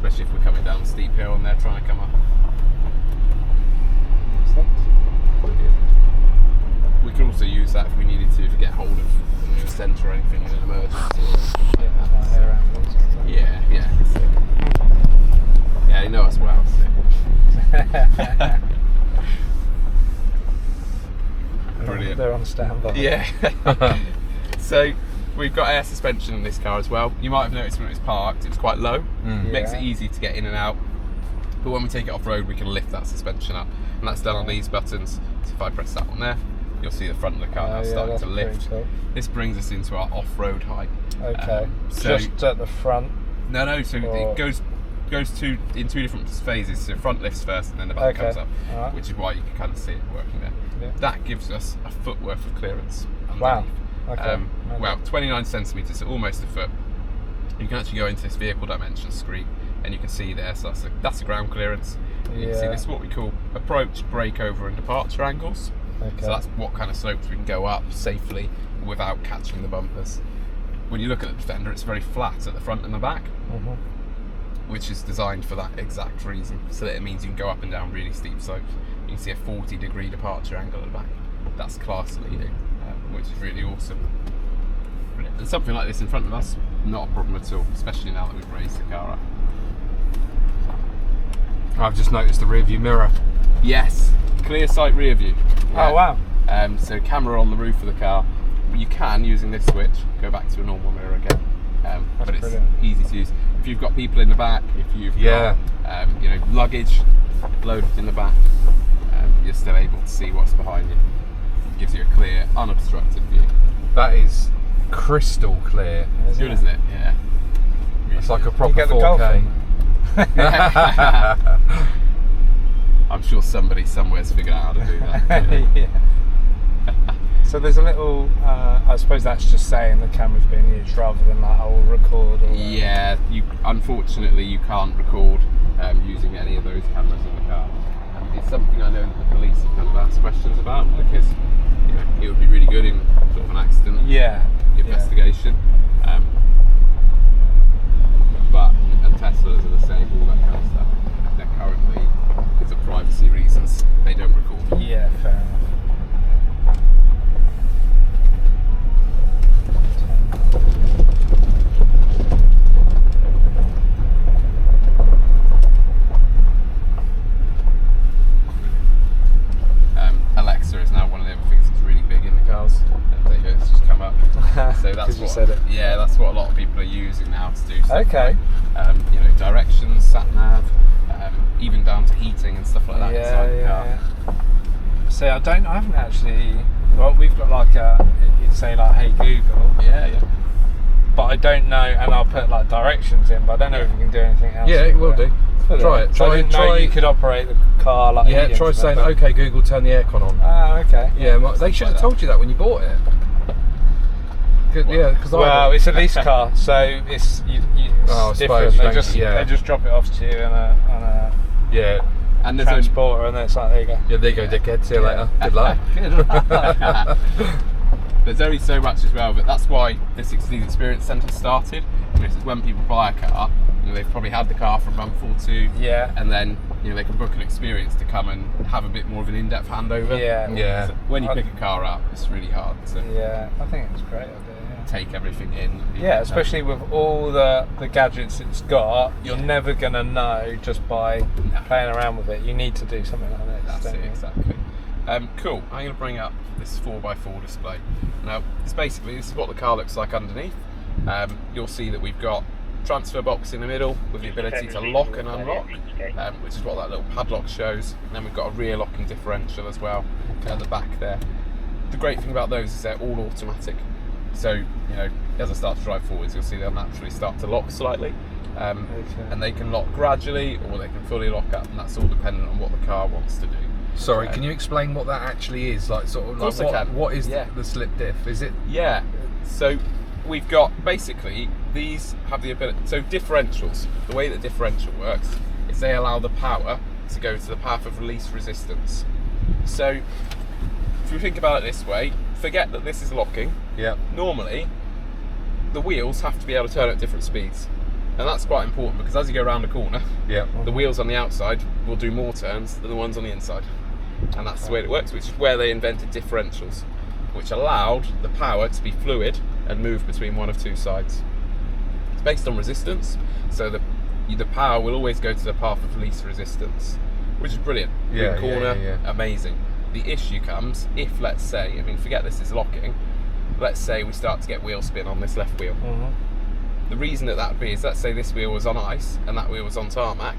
especially if we're coming down a steep hill and they're trying to come up. We can also use that if we needed to get hold of a centre or anything in an emergency. Yeah, yeah, you know us well. So. Brilliant. They're on standby. Yeah. So we've got air suspension in this car as well. You might have noticed when it was parked, it's quite low. Makes it easy to get in and out. But when we take it off road, we can lift that suspension up, and that's done on these buttons. So if I press that one there, you'll see the front of the car now starting to lift. Cool. This brings us into our off-road height. Okay. So just at the front. No. So it goes in two different phases. So front lifts first, and then the back comes up, which is why you can kind of see it working there. Yeah. That gives us a foot worth of clearance. Wow. Okay. Well, 29 centimetres, so almost a foot. You can actually go into this vehicle dimension screen, and you can see there. So that's a ground clearance. You can see this is what we call approach, breakover, and departure angles. Okay. So that's what kind of slopes we can go up safely without catching the bumpers. When you look at the Defender, it's very flat at the front and the back, which is designed for that exact reason, so that it means you can go up and down really steep slopes. You can see a 40-degree departure angle at the back. That's class leading, which is really awesome. Brilliant. And something like this in front of us, not a problem at all, especially now that we've raised the car up. I've just noticed the rear view mirror. Yes, clear sight rear view. Yeah. Oh wow. So camera on the roof of the car. You can, using this switch, go back to a normal mirror again. But it's brilliant. Easy to use. If you've got people in the back, if you've got luggage loaded in the back, you're still able to see what's behind you. It gives you a clear, unobstructed view. That is crystal clear. It's good, isn't it? Yeah. Really it's like good. a proper 4K. I'm sure somebody somewhere's figured out how to do that. Yeah. So there's a little, I suppose that's just saying the camera's being used rather than like I'll record. Or yeah, unfortunately you can't record using any of those cameras in the car. It's something I know that the police have kind of asked questions about, because it would be really good in sort of an accident investigation. But and Teslas are the same, all that kind of stuff. They're currently, because of privacy reasons, they don't record. Yeah, fair enough. Alexa is now one of the other things that's really big in the cars. It's just come up. So that's what. Said it. Yeah, that's what a lot of people are using now to do stuff. Okay. Like, directions, sat nav, even down to heating and stuff like that inside the car. Yeah. See, I haven't actually. Well, we've got like you'd say like, "Hey Google." Yeah. But I don't know, and I'll put like directions in, but I don't know if you can do anything else. Yeah, it will do. Try it. So I didn't know you could operate the car like. Yeah, try saying, "Okay, Google, turn the aircon on." Ah, okay. Yeah, they should have told you that when you bought it. Because it's a lease car, so it's different. They just drop it off to you on a and transporter, and then it's like, there you go. Yeah, there you go, dickhead. See you later. Good luck. Good luck. There's only so much as well, but that's why the 16 Experience Centre started. It's when people buy a car, they've probably had the car for a month or two, and then they can book an experience to come and have a bit more of an in-depth handover. Yeah. So when you pick a car up, it's really hard to. Yeah, I think it's a great idea. Take everything in. Yeah, especially with all the gadgets it's got, you're never gonna know just by playing around with it. You need to do something like this. That's it, exactly. Cool. I'm going to bring up this 4x4 display. Now, this is what the car looks like underneath. You'll see that we've got transfer box in the middle with the ability to lock and unlock, which is what that little padlock shows. And then we've got a rear locking differential as well at the back there. The great thing about those is they're all automatic. So, as I start to drive forwards, you'll see they'll naturally start to lock slightly. And they can lock gradually, or they can fully lock up, and that's all dependent on what the car wants to do. Sorry, can you explain what that actually is? Like, sort of, course like, I can. What is the slip diff? Is it? Yeah. So we've got basically these have the ability. So differentials. The way that differential works is they allow the power to go to the path of least resistance. So if you think about it this way, forget that this is locking. Yeah. Normally, the wheels have to be able to turn at different speeds. And that's quite important because as you go around a corner, Yeah. the wheels on the outside will do more turns than the ones on the inside. And that's the way it works, which is where they invented differentials, which allowed the power to be fluid and move between one of two sides. It's based on resistance, so the power will always go to the path of least resistance, which is brilliant. Yeah, Big corner, yeah. amazing. The issue comes if, let's say, I mean, forget this is locking, let's say we start to get wheel spin on this left wheel. The reason that would be is, let's say this wheel was on ice and that wheel was on tarmac,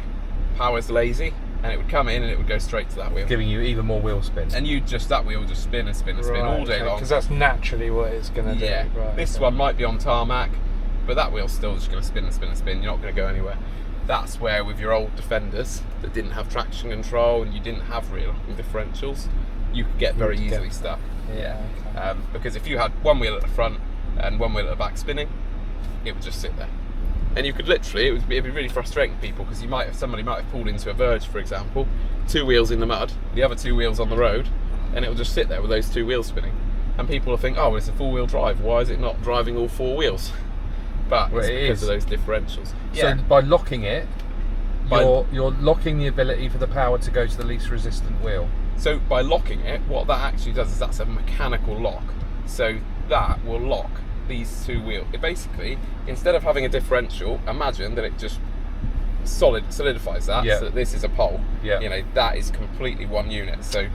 power's lazy, and it would come in and it would go straight to that wheel. Giving you even more wheel spin. And that wheel would just spin and spin and spin all day long. Because that's naturally what it's going to do. Yeah, Right, this one might be on tarmac, but that wheel's still just going to spin and spin and spin. You're not going to go anywhere. That's where with your old Defenders that didn't have traction control and you didn't have rear locking differentials, you could get very easily stuck. Yeah. Okay. Because if you had one wheel at the front and one wheel at the back spinning, it would just sit there. And you could literally, it'd be really frustrating people because somebody might have pulled into a verge, for example, 2 wheels in the mud, the other 2 wheels on the road, and it'll just sit there with those 2 wheels spinning. And people will think, oh, well, it's a 4-wheel drive, why is it not driving all 4 wheels? But it's because of those differentials. So by locking it, you're locking the ability for the power to go to the least resistant wheel. So by locking it, what that actually does is that's a mechanical lock. So that will lock these 2 wheels. It basically, instead of having a differential, imagine that it just solidifies that. Yeah. So that this is a pole. Yeah. You know, that is completely one unit. So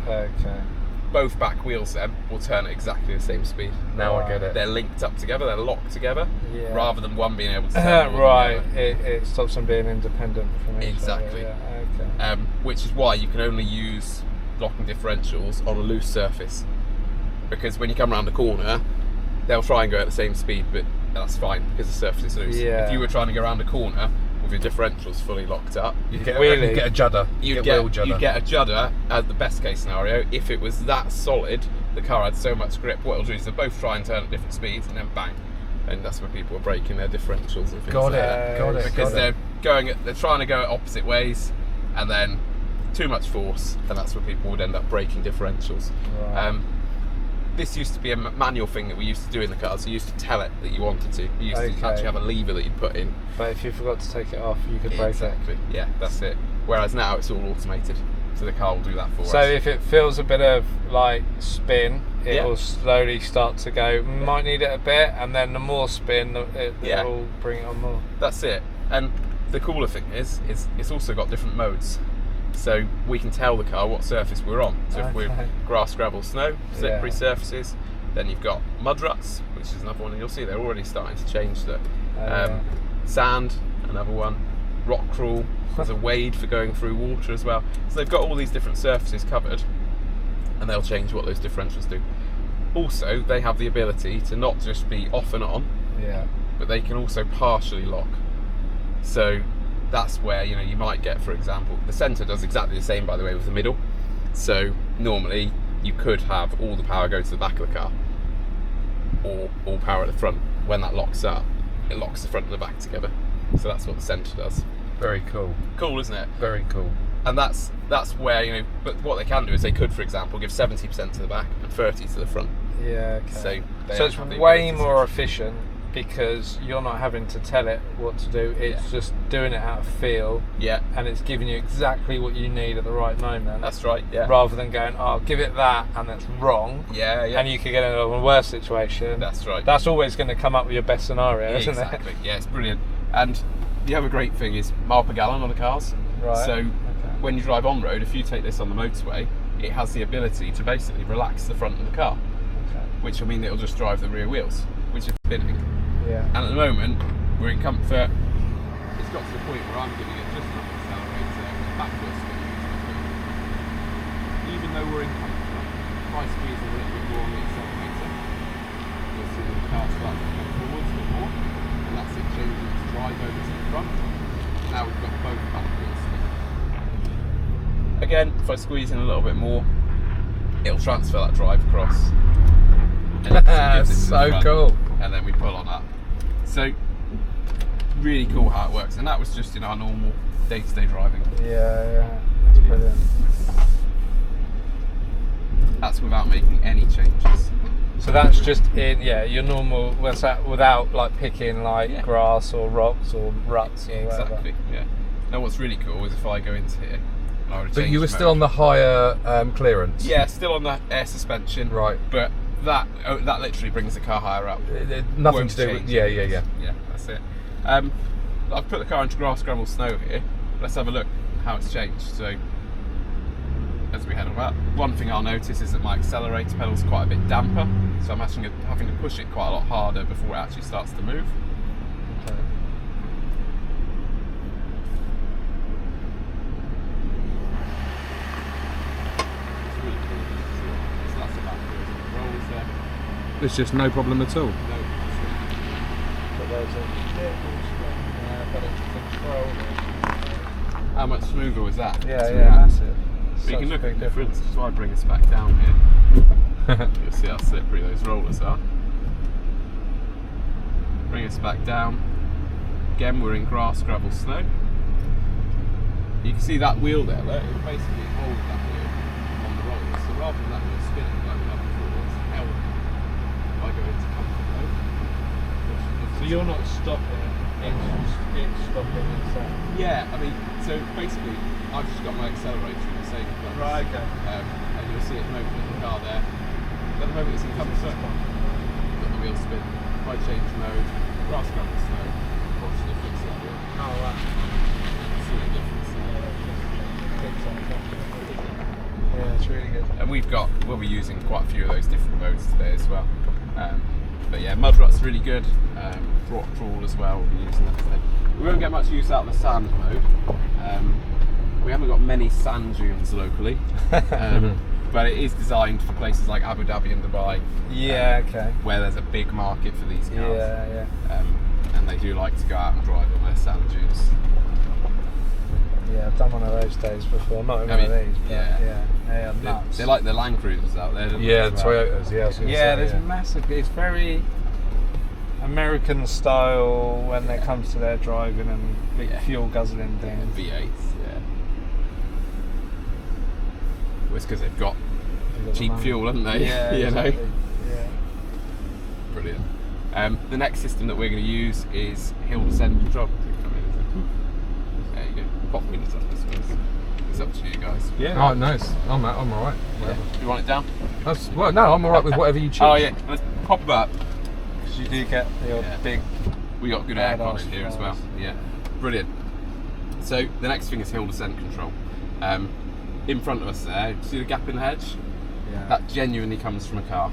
both back wheels then will turn at exactly the same speed. Now I get it. They're linked up together, they're locked together, rather than one being able to turn. Right, it stops them being independent from each other. Exactly. Yeah, okay. Which is why you can only use locking differentials on a loose surface, because when you come around the corner, they'll try and go at the same speed, but that's fine because the surface is loose. Yeah. If you were trying to go around a corner with your differentials fully locked up, You'd get a judder. You'd get a judder as the best case scenario. If it was that solid, the car had so much grip, what it'll do is they'll both try and turn at different speeds and then bang. And that's when people are breaking their differentials and things Got like it. that. Got it. Because they're trying to go at opposite ways, and then too much force, and that's where people would end up breaking differentials. Right. This used to be a manual thing that we used to do in the cars. You used to tell it that you wanted to. You used to actually have a lever that you'd put in. But if you forgot to take it off, you could break Exactly. Yeah, that's it. Whereas now it's all automated, so the car will do that for us. So if it feels a bit of like spin, it will slowly start to go. Might need it a bit, and then the more spin, it will bring it on more. That's it. And the cooler thing is it's also got different modes. So we can tell the car what surface we're on. So if we're grass, gravel, snow, slippery surfaces, then you've got mud ruts, which is another one, and you'll see they're already starting to change that. Sand, another one. Rock crawl, there's a wade for going through water as well. So they've got all these different surfaces covered, and they'll change what those differentials do. Also, they have the ability to not just be off and on, but they can also partially lock. So that's where, you know, you might get, for example, the centre does exactly the same, by the way, with the middle. So normally you could have all the power go to the back of the car, or all power at the front. When that locks up, it locks the front and the back together. So that's what the centre does. Very cool. Cool, isn't it? Very cool. And that's where, you know, but what they can do is they could, for example, give 70% to the back and 30% to the front. Yeah, So it's way more efficient because you're not having to tell it what to do. It's just doing it out of feel. Yeah. And it's giving you exactly what you need at the right moment. That's right, yeah. Rather than going, oh, give it that, and that's wrong. Yeah. And you could get in a worse situation. That's right. That's always going to come up with your best scenario, isn't it? Exactly. Yeah, it's brilliant. And the other great thing is mile per gallon on the cars. Right. So when you drive on road, if you take this on the motorway, it has the ability to basically relax the front of the car, which will mean it'll just drive the rear wheels, which is spinning. Yeah. And at the moment, we're in comfort. It's got to the point where I'm giving it just enough accelerator and backwards spinning. Even though we're in comfort, if I squeeze a little bit more on the accelerator, you'll see the car start to come forwards a bit more, and that's it changing its drive over to the front. Now we've got both back wheels spinning. Again, if I squeeze in a little bit more, it'll transfer that drive across. So cool. And then we pull on up. So really cool how it works, and that was just in our normal day-to-day driving. Yeah, that's brilliant. That's without making any changes. So that's just in your normal. What's that without like picking like grass or rocks or ruts or whatever. Exactly. Yeah. Now what's really cool is if I go into here. But you were still on the higher clearance. Yeah, still on the air suspension. Right. But that literally brings the car higher up. Nothing to do with. Yeah. Yeah, that's it. I've put the car into grass, gravel, snow here. Let's have a look how it's changed. So as we head on that, one thing I'll notice is that my accelerator pedal's quite a bit damper, so I'm actually having to push it quite a lot harder before it actually starts to move. Okay. It's just no problem at all. But there's a bit more control. How much smoother was that? Yeah, massive. But you can look at the difference. So I bring us back down here. You'll see how slippery those rollers are. Bring us back down. Again, we're in grass, gravel, snow. You can see that wheel there. Look, it basically holds that wheel on the rollers. So rather than that wheel spinning like we had before, it's held by going into comfort mode. So you're not stopping, it's stopping itself. Yeah, I mean, so basically, I've just got my accelerator in the same place. Right, okay. And you'll see at the moment in the car there. At the moment it's in comfort. Got the wheel spin. If I change mode, grass, gravel, snow, watch the difference in that wheel. Oh, wow. See the difference. Yeah, it's really good. And we'll be using quite a few of those different modes today as well. But yeah, mud rut's really good. Rock crawl as well, we'll be using that today. We won't get much use out of the sand mode. We haven't got many sand dunes locally, but it is designed for places like Abu Dhabi and Dubai. Yeah, okay. Where there's a big market for these cars. Yeah. And they do like to go out and drive on their sand dunes. Yeah, I've done one of those days before. Not in one of these, but yeah, they are nuts. They're like the Land Cruisers out there. Yeah, the Toyotas. Yeah, there's massive. It's very American style when it comes to their driving and big fuel guzzling things. V8s, yeah. Well, it's because they've got cheap fuel, haven't they? Yeah, you exactly. know? Yeah. Brilliant. The next system that we're going to use is hill descent control. There you go. Pop windows up, I suppose. It's up to you guys. Yeah. Oh, nice. I'm alright. Yeah. You want it down? Well, no, I'm alright with whatever you choose. Oh yeah, let's pop it up. Because you do get the big. We got good aircon in here as well. Yeah. Brilliant. So the next thing is hill descent control. In front of us there, see the gap in the hedge? Yeah. That genuinely comes from a car.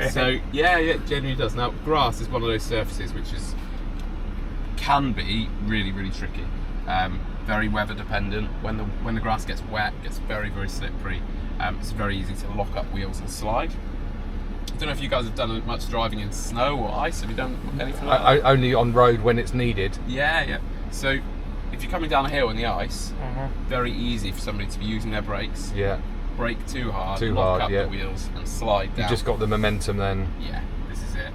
So yeah, it genuinely does. Now grass is one of those surfaces which can be really, really tricky. Very weather dependent. When the grass gets wet, it gets very, very slippery. It's very easy to lock up wheels and slide. I don't know if you guys have done much driving in snow or ice. Have you done anything like that? Only on road when it's needed. Yeah. So if you're coming down a hill in the ice, very easy for somebody to be using their brakes. Yeah. Brake too hard, lock up the wheels and slide down. You just got the momentum then. Yeah, this is it.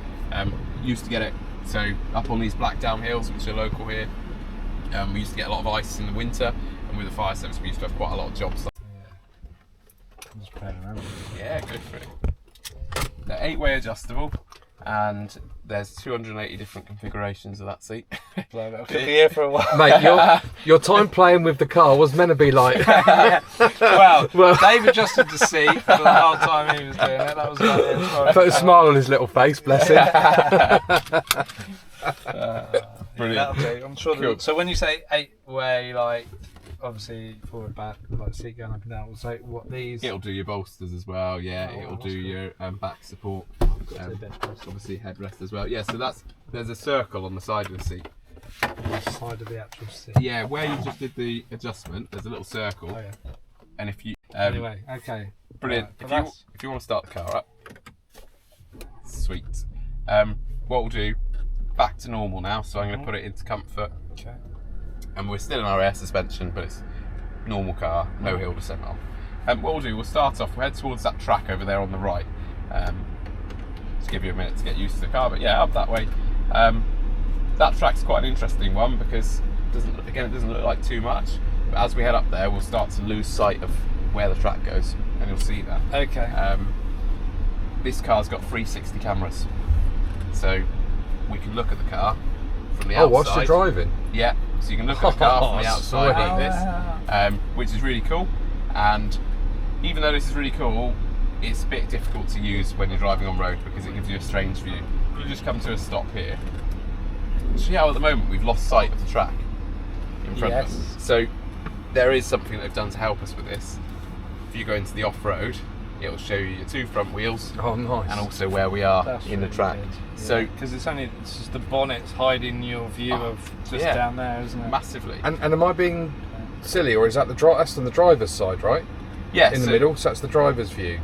Used to get it so up on these black down hills, which are local here. We used to get a lot of ice in the winter, and with the fire service we used to have quite a lot of jobs. I'm just playing around. Yeah, go for it. They're 8-way adjustable, and there's 280 different configurations of that seat. Could be here for a while. Mate, your time playing with the car was meant to be like... well, Dave adjusted the seat for the whole time he was doing it. That was like put a smile on his little face, bless him. Brilliant. That'll do. I'm sure. Cool. So when you say 8-way, like obviously forward, back, like seat going up and down, so what these? It'll do your bolsters as well. Yeah, it'll do your back support. Obviously headrest as well. Yeah, so there's a circle on the side of the seat. The side of the actual seat. Yeah, where you just did the adjustment, there's a little circle. Oh yeah. And if you anyway, okay. Brilliant. If you want to start the car up, sweet. What we'll do, back to normal now. So I'm going to put it into comfort. Okay. And we're still in our air suspension, but it's normal car, no hill descent on. What we'll do, we'll start off. We'll head towards that track over there on the right. Just give you a minute to get used to the car, but yeah, up that way. That track's quite an interesting one because it doesn't look like too much. But as we head up there, we'll start to lose sight of where the track goes, and you'll see that. Okay. this car's got 360 cameras, so we can look at the car from the outside. Oh, whilst you're driving? Yeah, so you can look at the car from the outside sweet. like this, which is really cool. And even though this is really cool, it's a bit difficult to use when you're driving on road because it gives you a strange view. You just come to a stop here. See how at the moment we've lost sight of the track in front of us. So there is something they've done to help us with this. If you go into the off-road, it'll show you your 2 front wheels. Oh, nice. And also where we are in the track. Good. Yeah. So because it's just the bonnet's hiding your view of just down there, isn't it? Massively. And am I being silly, or is that that's on the driver's side, right? Yeah. In the middle, so that's the driver's view.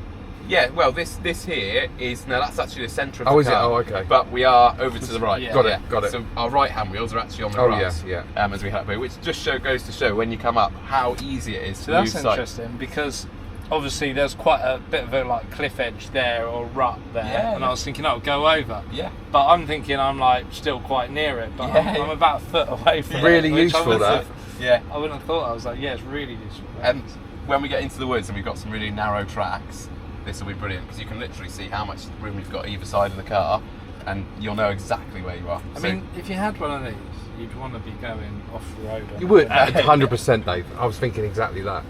Yeah, well, this here is, no, that's actually the centre of the car. Oh, is it? Oh, okay. But we are over to the right. Yeah. Got it. So our right-hand wheels are actually on the Oh, right. yeah. As we have here, which just goes to show when you come up how easy it is to lose That's sight. interesting because obviously there's quite a bit of a like cliff edge there or rut there, and I was thinking, oh, go over. Yeah. But I'm thinking I'm like still quite near it, but I'm about a foot away from Really it. Which useful, that. Yeah. I wouldn't have thought. I was like, yeah, it's really useful. And when we get into the woods and we've got some really narrow tracks, this will be brilliant because you can literally see how much room you've got either side of the car, and you'll know exactly where you are. I mean, if you had one of these, you'd want to be going off the road. You would, 100%, Dave. I was thinking exactly that.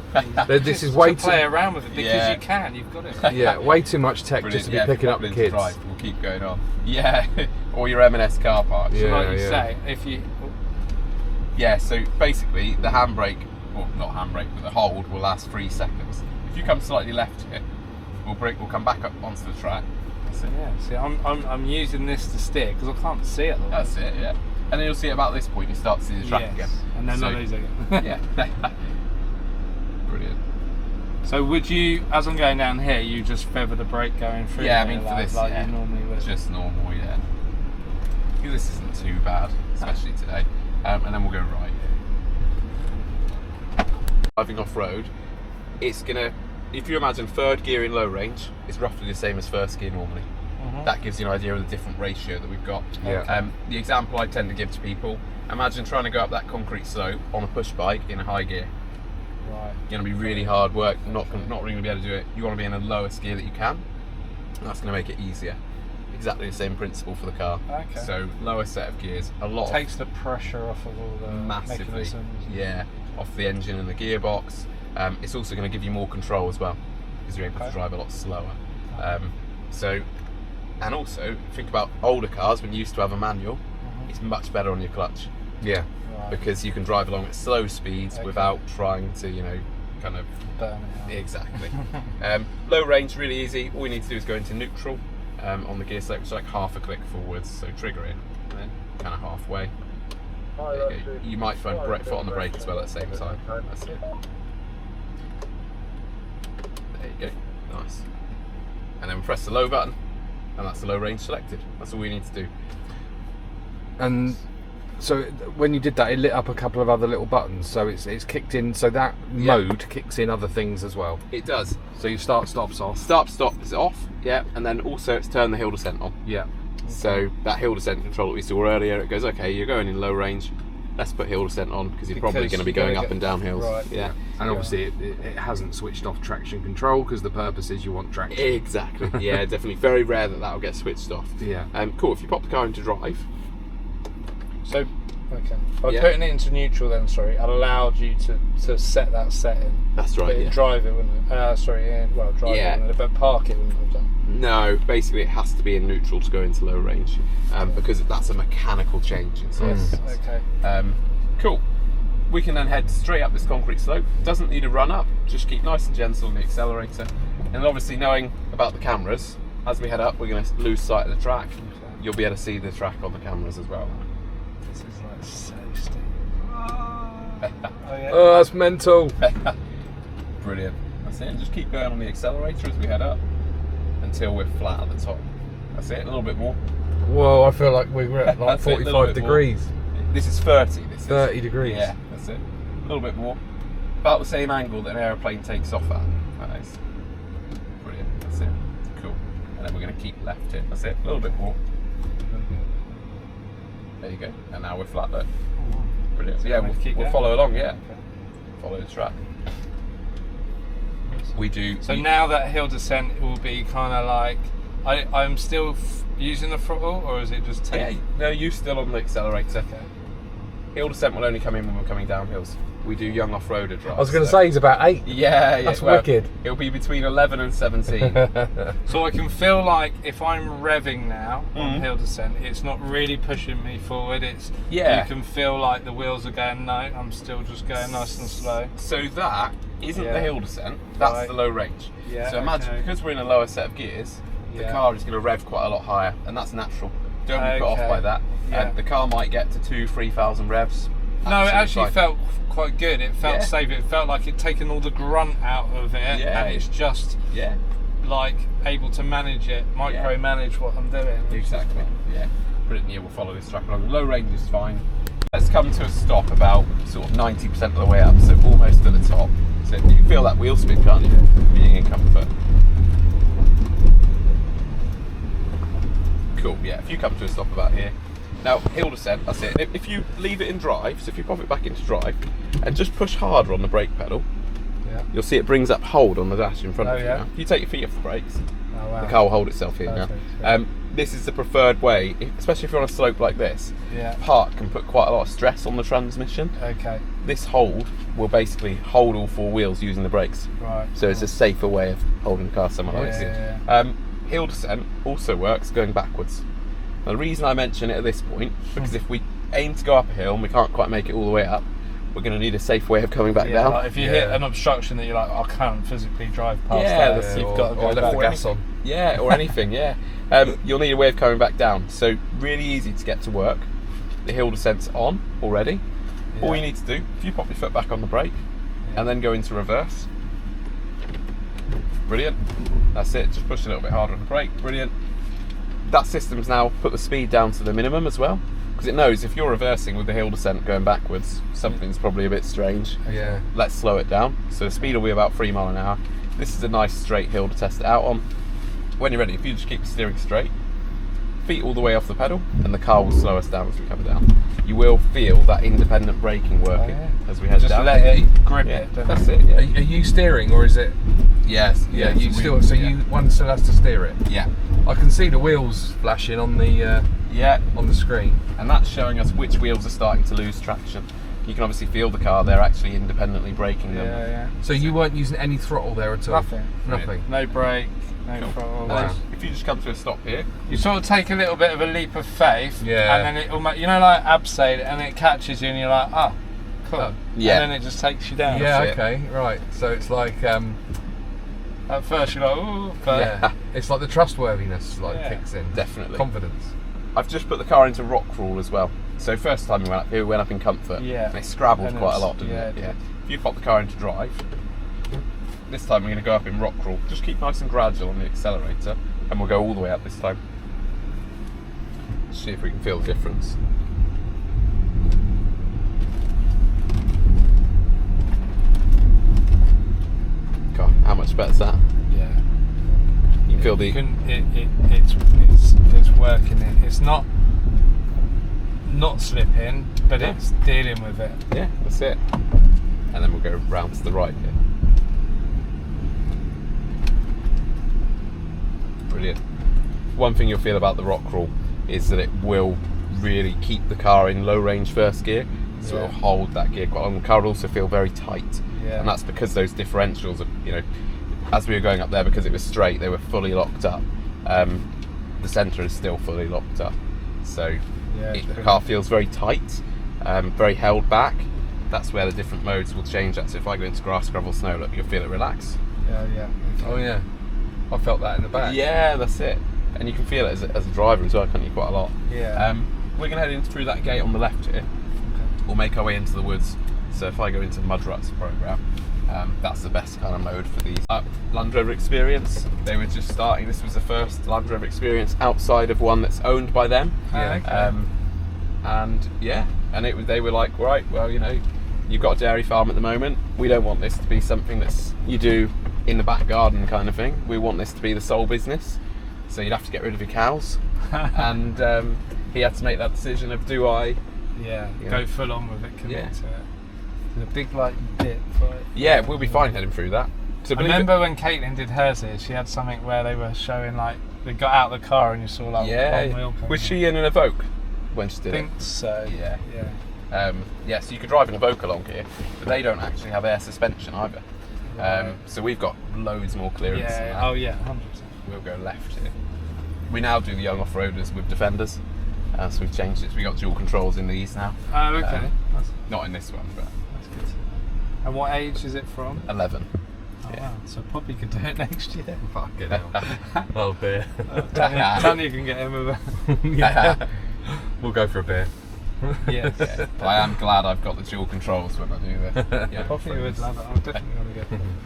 This is way to play around with it because you can. You've got it. Yeah, way too much tech just to be picking up the kids. Drive, we'll keep going on. Yeah, or your M&S car park. So like you say, if you. Yeah, so basically the handbrake, well, not handbrake, but the hold will last 3 seconds. If you come slightly left here, we'll come back up onto the track. So yeah, see, I'm using this to steer because I can't see it. That's it, yeah. And then you'll see at about this point you start to see the track again. And then not lose again. Yeah. Brilliant. So would you, as I'm going down here, you just feather the brake going through? Yeah, I mean for this, like you normally would. Just normal, yeah. I think this isn't too bad, especially today. And then we'll go right here. Driving off road, it's gonna. If you imagine third gear in low range, it's roughly the same as first gear normally. That gives you an idea of the different ratio that we've got. Yeah. The example I tend to give to people, imagine trying to go up that concrete slope on a push bike in a high gear. Right. It's going to be really hard work, not really going to be able to do it. You want to be in the lowest gear that you can, and that's going to make it easier. Exactly the same principle for the car. Okay. So lower set of gears, takes the pressure off of all the massively, mechanisms. yeah, off the engine and the gearbox. It's also going to give you more control as well because you're able to drive a lot slower. And also think about older cars when you used to have a manual. It's much better on your clutch. Yeah. Right. Because you can drive along at slow speeds without trying to, kind of burn it out. Exactly. Low range, really easy. All you need to do is go into neutral on the gear select, which is like half a click forwards. So trigger in, and then kind of halfway. There you go. You might find foot on the brake as well at the same time. That's it. There you go. Nice. And then press the low button, and that's the low range selected. That's all we need to do. And so when you did that, it lit up a couple of other little buttons. So it's kicked in. So that mode kicks in other things as well. It does. So you stop's off. Stop is off. Yeah, and then also it's turned the hill descent on. Yeah. So that hill descent control that we saw earlier, it goes, okay, you're going in low range. Let's put hill descent on because you're probably going to be going up and down hills. Right. Yeah. And obviously it hasn't switched off traction control because the purpose is you want traction. Exactly. Yeah, definitely. Very rare that will get switched off. Yeah. Cool. If you pop the car into drive. So, okay. By putting it into neutral, then it allowed you to set that setting. That's right. But in drive it wouldn't. Drive it wouldn't have, but park it wouldn't have done. No, basically it has to be in neutral to go into low range because that's a mechanical change inside. Okay. Cool. We can then head straight up this concrete slope. Doesn't need a run up. Just keep nice and gentle on the accelerator. And obviously knowing about the cameras, as we head up, we're going to lose sight of the track. You'll be able to see the track on the cameras as well. This is like so steep. Oh, that's mental. Brilliant. That's it. And just keep going on the accelerator as we head up until we're flat at the top. That's it. A little bit more. Whoa, I feel like we're at like 45 degrees. This is 30. This is 30 degrees. Yeah, that's it. A little bit more. About the same angle that an aeroplane takes off at. That is. Brilliant. That's it. Cool. And then we're going to keep left here. That's it. A little bit more. There you go. And now we're flat there. Brilliant. So yeah, we'll follow along. Yeah. Okay. Follow the track. We do. So now that hill descent will be kind of like I'm still using the throttle, or is it just take? Yeah, no, you're still on the accelerator. Okay. Hill descent will only come in when we're coming down hills. We do young off-roader drives. I was going to say he's about 8. Yeah, That's wicked. It'll be between 11 and 17. So I can feel like if I'm revving now on Mhm. hill descent, it's not really pushing me forward. It's you can feel like the wheels are going. No, I'm still just going nice and slow. So that isn't Yeah. the hill descent. That's Right. the low range. Yeah, So imagine okay. because we're in a lower set of gears, the Yeah. car is going to rev quite a lot higher, and that's natural. Don't be put off Okay. by that. Yeah. The car might get to 2,000-3,000 revs. No, it Absolutely actually fine. felt quite good. It felt Yeah. safe. It felt like it'd taken all the grunt out of it, Yeah. and it's just Yeah, like able to manage it, micromanage what I'm doing. exactly. Yeah, brilliant. Yeah, we'll follow this track along. Low range is fine. Let's come to a stop about sort of 90% of the way up, so almost at the top. So you can feel that wheel spin, can't you? Being in comfort. Cool. Yeah, if you come to a stop about here. Now, hill descent, that's it. If you leave it in drive, so if you pop it back into drive and just push harder on the brake pedal, Yeah. you'll see it brings up hold on the dash in front Oh, of you. yeah? Now. If you take your feet off the brakes, Oh, wow. the car will hold itself here Perfect, now. yeah. This is the preferred way, especially if you're on a slope like this. Yeah. Park can put quite a lot of stress on the transmission. Okay. This hold will basically hold all 4 wheels using the brakes. Right. So it's a safer way of holding the car somewhere like this. Yeah. Hill descent also works going backwards. Now, the reason I mention it at this point, because if we aim to go up a hill and we can't quite make it all the way up, we're going to need a safe way of coming back Yeah, down. like if you hit an obstruction that you're like, I can't physically drive past Yeah, that, that's- you've got to go or left back. the gas on. Yeah, or anything, yeah. You'll need a way of coming back down. So really easy to get to work. The hill descent's on already. Yeah. All you need to do, if you pop your foot back on the brake and then go into reverse. Brilliant. That's it, just push a little bit harder on the brake. Brilliant. That system's now put the speed down to the minimum as well, because it knows if you're reversing with the hill descent going backwards, something's probably a bit strange. Yeah. Let's slow it down. So the speed will be about 3 miles an hour. This is a nice straight hill to test it out on. When you're ready, if you just keep the steering straight, feet all the way off the pedal, and the car will slow us down as we come down. You will feel that independent braking working as we head Just down. let it grip Yeah, it. don't that's you? it. Yeah. Are you steering, or is it? Yes. Yeah, yes, you we- still. So yeah. one still has to steer it. Yeah. I can see the wheels flashing on the Yeah. on the screen. And that's showing us which wheels are starting to lose traction. You can obviously feel the car; they're actually independently braking them. Yeah. So you weren't using any throttle there at all. Nothing. Nothing. No brake, no Cool. throttle. And Wow. then if you just come to a stop here, You sort of take a little bit of a leap of faith, Yeah. and then it almost, you know, like Abseil, and it catches you, and you're like, oh, cool. Oh. Yeah. And then it just takes you down. Yeah. That's it. Okay. Right. So it's like At first you're like, ooh, but yeah, it's like the trustworthiness Yeah. kicks in. definitely. Confidence. I've just put the car into rock crawl as well. So first time we went up here, we went up in comfort. Yeah. And it scrabbled And quite a it's- lot, didn't yeah, it? it Yeah. did. If you pop the car into drive, this time we're going to go up in rock crawl. Just keep nice and gradual on the accelerator, and we'll go all the way up this time. See if we can feel the difference. God, how much better is that? yeah. You can feel the. It's working it. It's not slipping, but No. it's dealing with it. Yeah, that's it. And then we'll go round to the right here. Brilliant. One thing you'll feel about the rock crawl is that it will really keep the car in low range first gear, so Yeah. it'll hold that gear quite long. The car will also feel very tight, Yeah. and that's because those differentials are, you know, as we were going up there, because it was straight, they were fully locked up. The centre is still fully locked up, so Yeah, the car feels very tight, very held back. That's where the different modes will change that. So if I go into grass, gravel, snow, look, you'll feel it relax. Yeah. Oh yeah. I felt that in the back. Yeah, that's it. And you can feel it as a driver as well, can't you? Quite a lot. Yeah. We're going to head in through that gate on the left here. We'll make our way into the woods. So if I go into Mud Ruts program, that's the best kind of mode for these. Land Rover Experience, they were just starting. This was the first Land Rover Experience outside of one that's owned by them. Yeah. Okay. And yeah, and they were like, right, well, you know, you've got a dairy farm at the moment. We don't want this to be something that's you do in the back garden kind of thing. We want this to be the sole business. So you'd have to get rid of your cows. And he had to make that decision of do I? Yeah, Yeah. go full on with it, commit Yeah. to it. The big like dip. Right? Yeah, we'll be fine heading through that. So I remember when Caitlin did hers here, she had something where they were showing like they got out of the car and you saw like one wheel coming. Was she in an Evoque when she did I think so. Yeah. Yeah. So you could drive an Evoque along here, but they don't actually have air suspension either. Right. So we've got loads more clearance. than that. Oh yeah, 100%. We'll go left here. We now do the young off-roaders with Defenders, so we've changed it. So we got dual controls in these now. Oh, okay. Not in this one, but That's good. And what age is it from? 11. Oh, wow. So probably could do it next year. Fucking hell. Oh, beer. Tanya can get him a Yeah. We'll go for a beer. Yes. Yeah. I am glad I've got the dual controls when I do this. Yeah, Probably would love it. I'm definitely going to get one.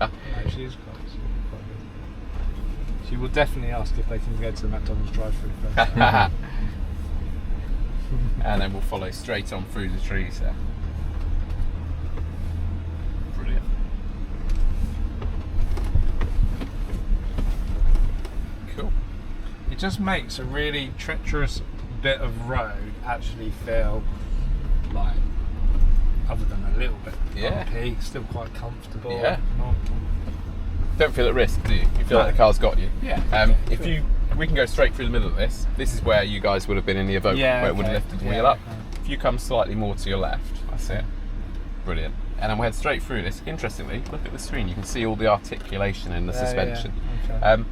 No, she's quite good. She will definitely ask if they can go to the McDonald's drive-thru first. And then we'll follow straight on through the trees there. Brilliant. Cool. It just makes a really treacherous bit of road actually feel like, other than a little bit bumpy, still quite comfortable. Yeah. Normal. Don't feel at risk, do you? You feel like the car's got you. Yeah. We can go straight through the middle of this. This is where you guys would have been in the Evoque, where it would have lifted the wheel up. If you come slightly more to your left, that's it. Brilliant. And then we'll head straight through this. Interestingly, look at the screen. You can see all the articulation in the suspension. Yeah. Okay.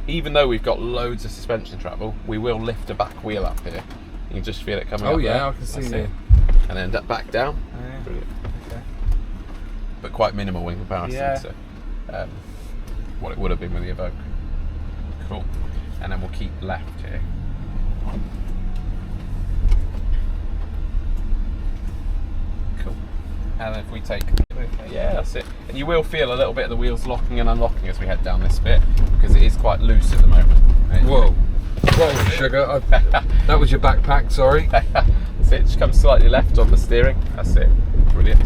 Even though we've got loads of suspension travel, we will lift a back wheel up here. You can just feel it coming up. Oh yeah, there. I can see That's it. And then back down. Oh, yeah. Brilliant. Okay. But quite minimal in comparison to what it would have been with the Evoque. Cool. And then we'll keep left here. Cool. And then if we take... Yeah, that's it. And you will feel a little bit of the wheels locking and unlocking as we head down this bit, because it is quite loose at the moment. Whoa. Whoa, sugar. That was your backpack, sorry. That's it. Just come slightly left on the steering. That's it. Brilliant.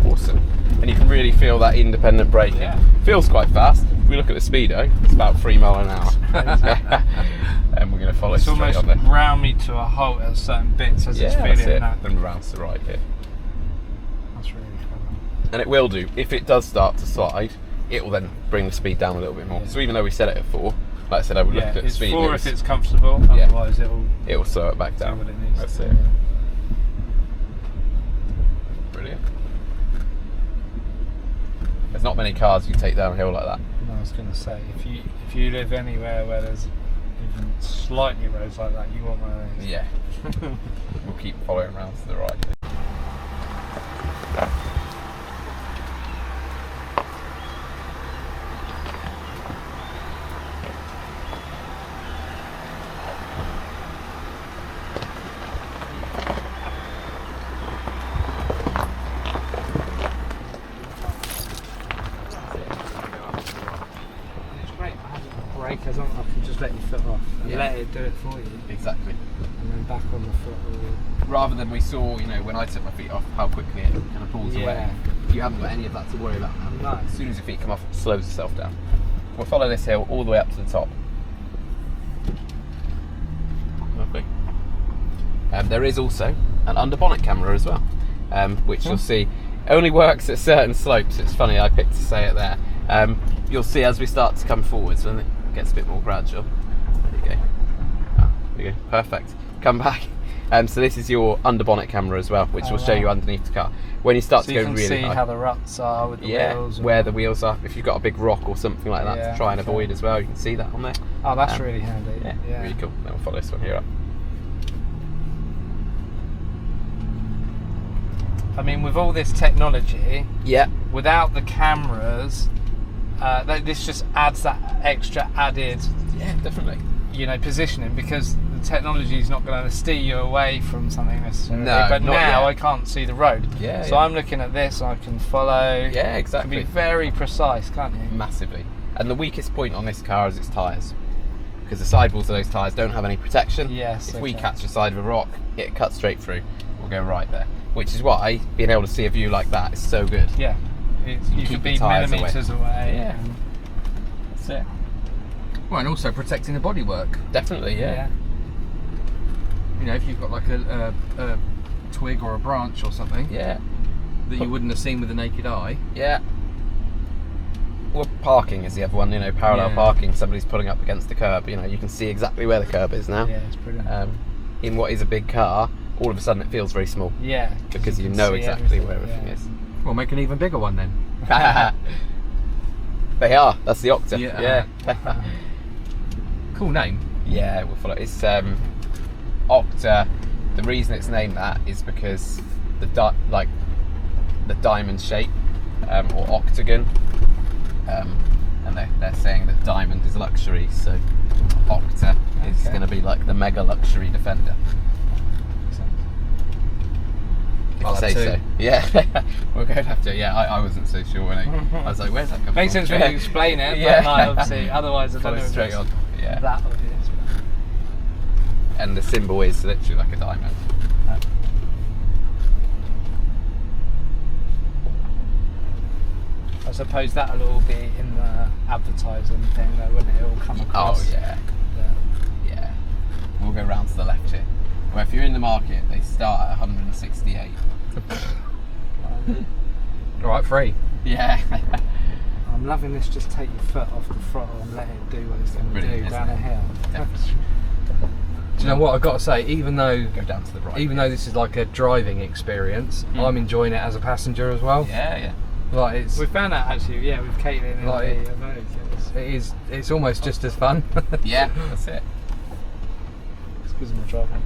Awesome. And you can really feel that independent braking. Yeah. Feels quite fast. If we look at the speedo, it's about 3 miles an hour. And we're going to follow It's straight almost on there. round me to a halt at certain bits as it's That's feeling it. that. Then round to the right here. That's really clever. And it will do. If it does start to slide, it will then bring the speed down a little bit more. Yeah. So even though we set it at 4, like I said, I would look at the it's speed. 4 if it's comfortable, otherwise it will slow it back do down. what it needs That's to it. do. Brilliant. There's not many cars you take down a hill like that. No, I was going to say, if you live anywhere where there's even slightly roads like that, you want one of these. Yeah. We'll keep following around to the right. Breakers on, I can just let your foot off and let it do it for you, Exactly. and then back on the foot. Rather than we saw, when I took my feet off, how quickly it kind of pulls away. You haven't got any of that to worry about now. No. As soon as your feet come off, it slows itself down. We'll follow this hill all the way up to the top. Lovely. There is also an under bonnet camera as well, which you'll see only works at certain slopes. It's funny, I picked to say it there. You'll see as we start to come forwards, and it gets a bit more gradual. There you go. There you go. Perfect. Come back. So this is your under bonnet camera as well, which will show you underneath the car. When you start to go really high. So you can see how the ruts are with the wheels. Where the wheels are. If you've got a big rock or something like that to try and avoid as well, you can see that on there. Oh, that's really handy. Yeah, really cool. Then we'll follow this one here up. I mean, with all this technology, Yeah. without the cameras, this just adds that extra added, Yeah, definitely. positioning, because the technology is not going to steer you away from something necessarily. No, but not now yet. I can't see the road. Yeah. So I'm looking at this, I can follow. Yeah, You exactly. can be very precise, can't you? Massively. And the weakest point on this car is its tyres, because the sidewalls of those tyres don't have any protection. Yes. If we catch the side of a rock, it cuts straight through. We'll go right there. Which is why being able to see a view like that is so good. Yeah. You keep could the be tyres millimetres away. Yeah. That's it. Well, and also protecting the bodywork. Definitely, yeah. If you've got like a twig or a branch or something Yeah. that you wouldn't have seen with the naked eye. Yeah. Well, parking is the other one, you know, parallel Yeah. parking. Somebody's pulling up against the curb, you know, you can see exactly where the curb is now. Yeah, it's brilliant. In what is a big car, all of a sudden it feels very small Yeah, because you can know see exactly where everything yeah. is. Well, make an even bigger one then. They are. That's the Octa. Yeah. Cool name. Yeah, we'll follow. It's Octa. The reason it's named that is because the diamond shape or octagon, and they're saying that diamond is luxury, so Octa is going to be like the mega luxury Defender. If I'll I say have so. to. Yeah, we're going to have to. Yeah, I wasn't so sure when I was like, "Where's that come Makes from?" sense when you explain it, Yeah. but like, obviously, otherwise I don't Follow know if straight it's on. Yeah, that obvious. and the symbol is literally like a diamond. I suppose that'll all be in the advertising thing, though, wouldn't it? It'll come across. Oh yeah. Yeah. We'll go round to the left here. Where if you're in the market, they start at 168. All right, free. Yeah. I'm loving this. Just take your foot off the throttle and let it do what it's going to Brilliant, do isn't down it? a hill. Do you know what I've got to say? Even though Go down to the right. this is like a driving experience, I'm enjoying it as a passenger as well. Yeah. Like it's We found that actually, yeah, with Caitlin in Like- the Evoque. it's almost just as fun. Yeah, that's it. It's because of my driving.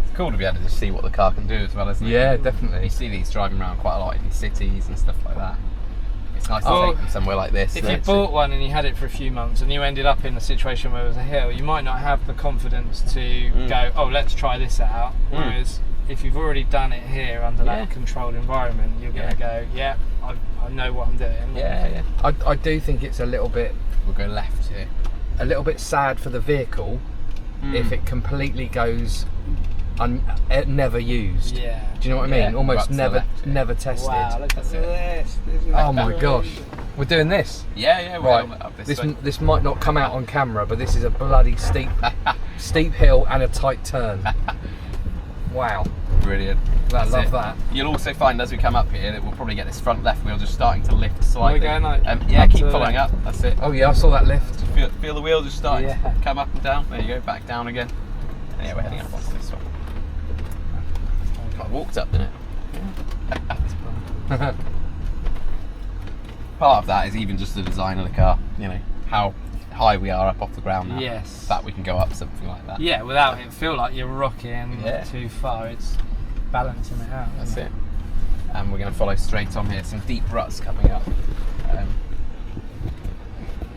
It's cool to be able to just see what the car can do as well, isn't it? Yeah, You definitely. see these driving around quite a lot in cities and stuff like that. It's nice to Oh, take them somewhere like this. If isn't you it? bought one and you had it for a few months and you ended up in a situation where it was a hill, you might not have the confidence to go, oh, let's try this out. Whereas if you've already done it here under Yeah. that controlled environment, you're going to go, yeah, I know what I'm doing. Yeah. I do think it's a little bit We'll go left here. sad for the vehicle if it completely goes never used. Yeah. Do you know what I Yeah, mean? Almost right to the never left, yeah. never tested. Wow, look at That's it. this. This is Oh my crazy. gosh. We're doing this. Yeah, we're Right. on up this This way. this might not come out on camera, but this is a bloody steep hill and a tight turn. Wow. Brilliant. I love it. that. You'll also find as we come up here that we'll probably get this front left wheel just starting to lift slightly. going like yeah, up keep to the following left? up. That's it. Oh yeah, I saw that lift. Feel the wheel just starting Yeah. to come up and down. There you go, back down again. And yeah, we're heading up onto this one. I walked up, didn't it? Part of that is even just the design of the car. You know how high we are up off the ground now. Yes. That we can go up something like that. Yeah, without it feel like you're rocking Yeah. too far. It's balancing it out. That's isn't it. And we're going to follow straight on here. Some deep ruts coming up.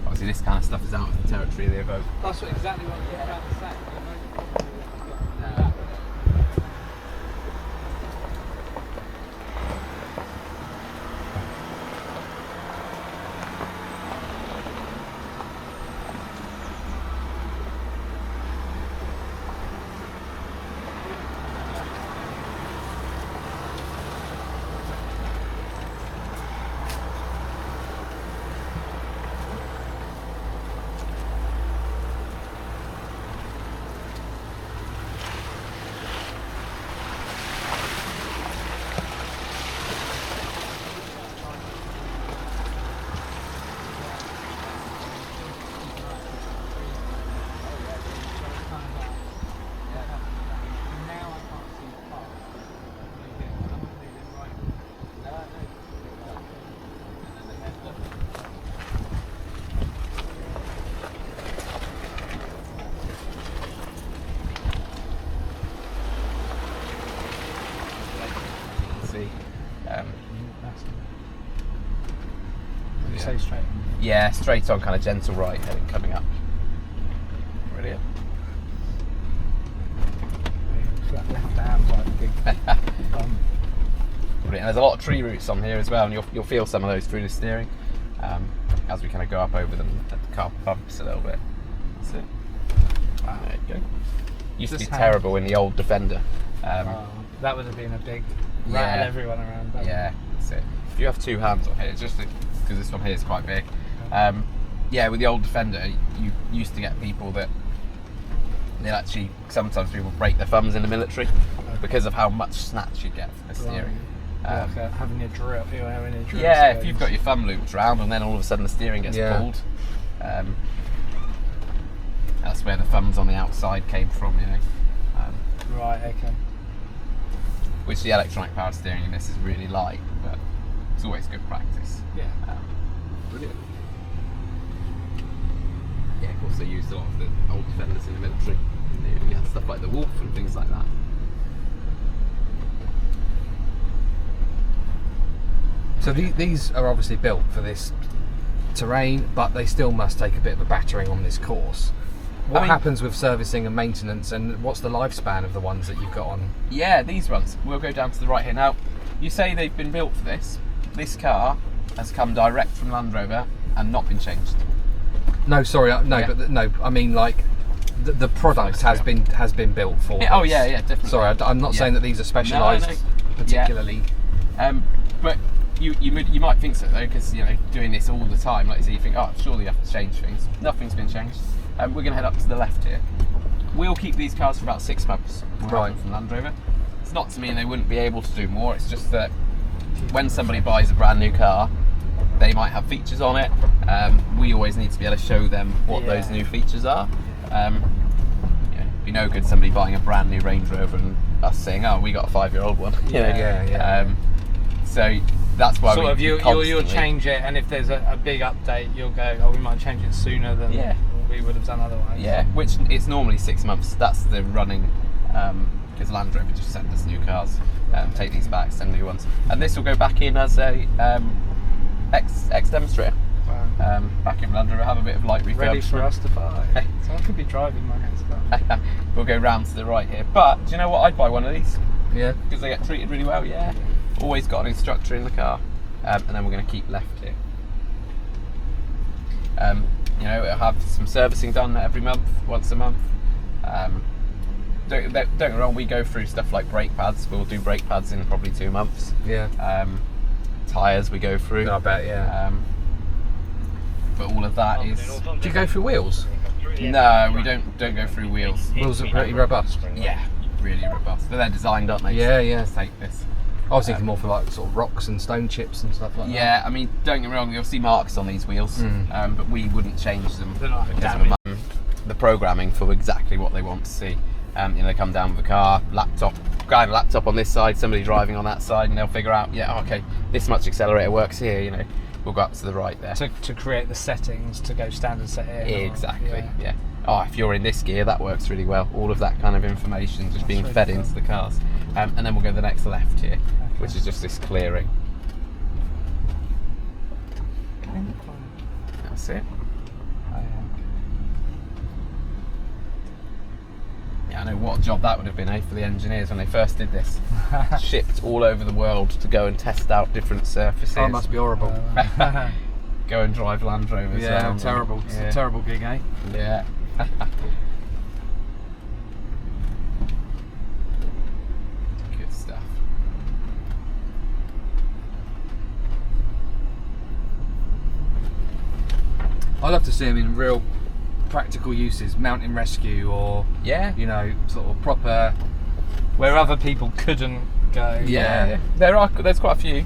Obviously, this kind of stuff is out of the territory of the Evoque. That's exactly what I was about to say. See. You say straight. Yeah, straight on, kind of gentle right heading coming up. Brilliant. Flat left hand like big bump. Brilliant. There's a lot of tree roots on here as well, and you'll feel some of those through the steering as we kind of go up over them. The car bumps a little bit. That's it. Wow. There you go. Used to be Just how- terrible in the old Defender. That would have been a big Yeah. rattle everyone around. Yeah, that's it. If you have two hands on here, it's just because this one here is quite big. Yeah, with the old Defender, you used to get people that they'd actually, sometimes people break their thumbs in the military because of how much snatch you get from the steering. Having a drill. You're having a drill. Yeah, if you've got your thumb looped around and then all of a sudden the steering gets pulled. That's where the thumbs on the outside came from, you know. Right, okay. Which the electronic power steering in this is really light, but it's always good practice. Yeah. Brilliant. Yeah, of course they used a lot of the old Defenders in the military. You had stuff like the Wolf and things like that. So these are obviously built for this terrain, but they still must take a bit of a battering on this course. What happens with servicing and maintenance, and what's the lifespan of the ones that you've got on? Yeah, these ones. We'll go down to the right here. Now, you say they've been built for this. This car has come direct from Land Rover and not been changed. No, sorry, no. I mean, like the product has been built for. Yeah, oh yeah, definitely. Sorry, I'm not saying that these are specialised particularly. But you might think so though, because you know doing this all the time, like so you think, oh, surely you have to change things. Nothing's been changed. We're going to head up to the left here. We'll keep these cars for about 6 months. Right. From Land Rover. It's not to mean they wouldn't be able to do more. It's just that when somebody buys a brand new car, they might have features on it. We always need to be able to show them what those new features are. It'd be no good somebody buying a brand new Range Rover and us saying, "Oh, we got a 5-year-old one." So that's why you'll change it, and if there's a big update, you'll go, "Oh, we might change it sooner than we would have done otherwise." Yeah, which it's normally 6 months. That's the running, because Land Rover just send us new cars, take these back, send new ones, and this will go back in as a X demonstrator. Wow. Back in Land Rover, have a bit of light refurbishment. Ready for us to buy. So I could be driving my next car. We'll go round to the right here. But do you know what? I'd buy one of these. Yeah. Because they get treated really well. Yeah. Always got an instructor in the car, and then we're going to keep left here. It'll have some servicing done every month, once a month. Don't get me wrong, we go through stuff like brake pads. We'll do brake pads in probably 2 months. Yeah. Tyres we go through. I bet, yeah. But all of that is. Do you go through wheels? No, we don't go through wheels. Wheels are pretty robust. Yeah, really robust. But they're designed, aren't they? Yeah. To take this. I was thinking more for like sort of rocks and stone chips and stuff like that. Yeah, I mean, don't get me wrong, you'll see marks on these wheels, but we wouldn't change them because of the programming for exactly what they want to see. They come down with a car, guy with a laptop on this side, somebody driving on that side, and they'll figure out, okay, this much accelerator works here, we'll go up to the right there. To create the settings to go standard setting. Exactly, yeah. Oh, if you're in this gear, that works really well. All of that kind of information just being fed into the cars. And then we'll go to the next left here, which is just this clearing. That's it. Yeah, I know what a job that would have been, for the engineers when they first did this. Shipped all over the world to go and test out different surfaces. Oh, it must be horrible. Go and drive Land Rovers. Yeah, terrible. It's a terrible gig, eh? Yeah. Good stuff. I'd love to see them in real practical uses, mountain rescue or sort of proper where other people couldn't go. Yeah. There's quite a few.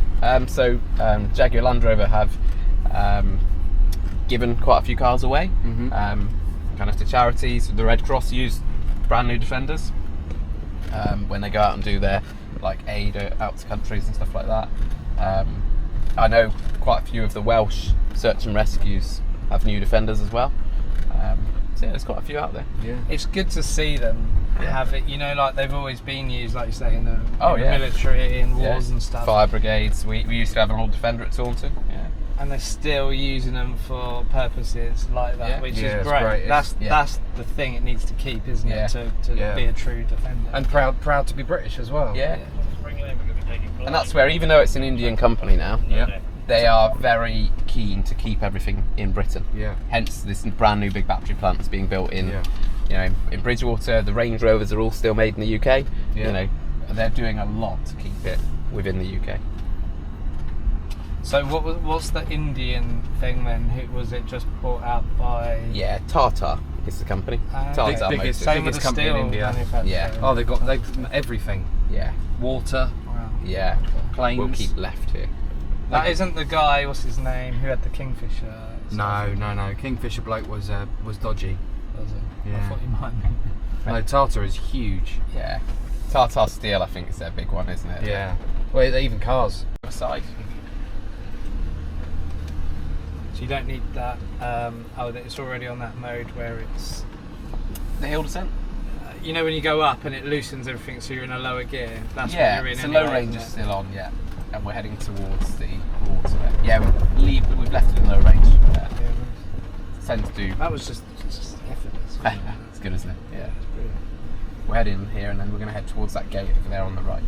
Jaguar Land Rover have given quite a few cars away, kind of to charities. The Red Cross use brand new Defenders when they go out and do their aid out to countries and stuff like that. I know quite a few of the Welsh search and rescues have new Defenders as well. There's quite a few out there. Yeah, it's good to see them have it. They've always been used, like you say, in the military, in wars and stuff. Fire brigades. We used to have an old Defender at Taunton. Yeah. And they're still using them for purposes like that, which is great. That's the thing it needs to keep, isn't it? To be a true Defender. And proud to be British as well. Yeah. And that's where, even though it's an Indian company now, they are very keen to keep everything in Britain. Yeah. Hence, this brand new big battery plant that's being built in, in Bridgewater. The Range Rovers are all still made in the UK. Yeah. They're doing a lot to keep it within the UK. So what's the Indian thing then? Was it just bought out by? Yeah, Tata is the company. Tata biggest company in India. Yeah. Oh, they've everything. Yeah. Water. Wow. Yeah. Planes. We'll keep left here. That isn't the guy, what's his name, who had the Kingfisher? No. Kingfisher bloke was dodgy. Was it? Yeah. I thought he might be. No, Tata is huge. Yeah. Tata Steel, I think, is their big one, isn't it? Yeah. Well, even cars. Side. So you don't need that. It's already on that mode where it's. The hill descent? You know when you go up and it loosens everything, so you're in a lower gear. That's Yeah, what you're in. it's anyway, a low range isn't is it? still on, yeah. And we're heading towards the water there. Yeah, we've left it in low range. Yeah, Tend to do. that was just effortless. It's good, isn't it? Yeah. It's brilliant. We're heading here and then we're going to head towards that gate over there on the right.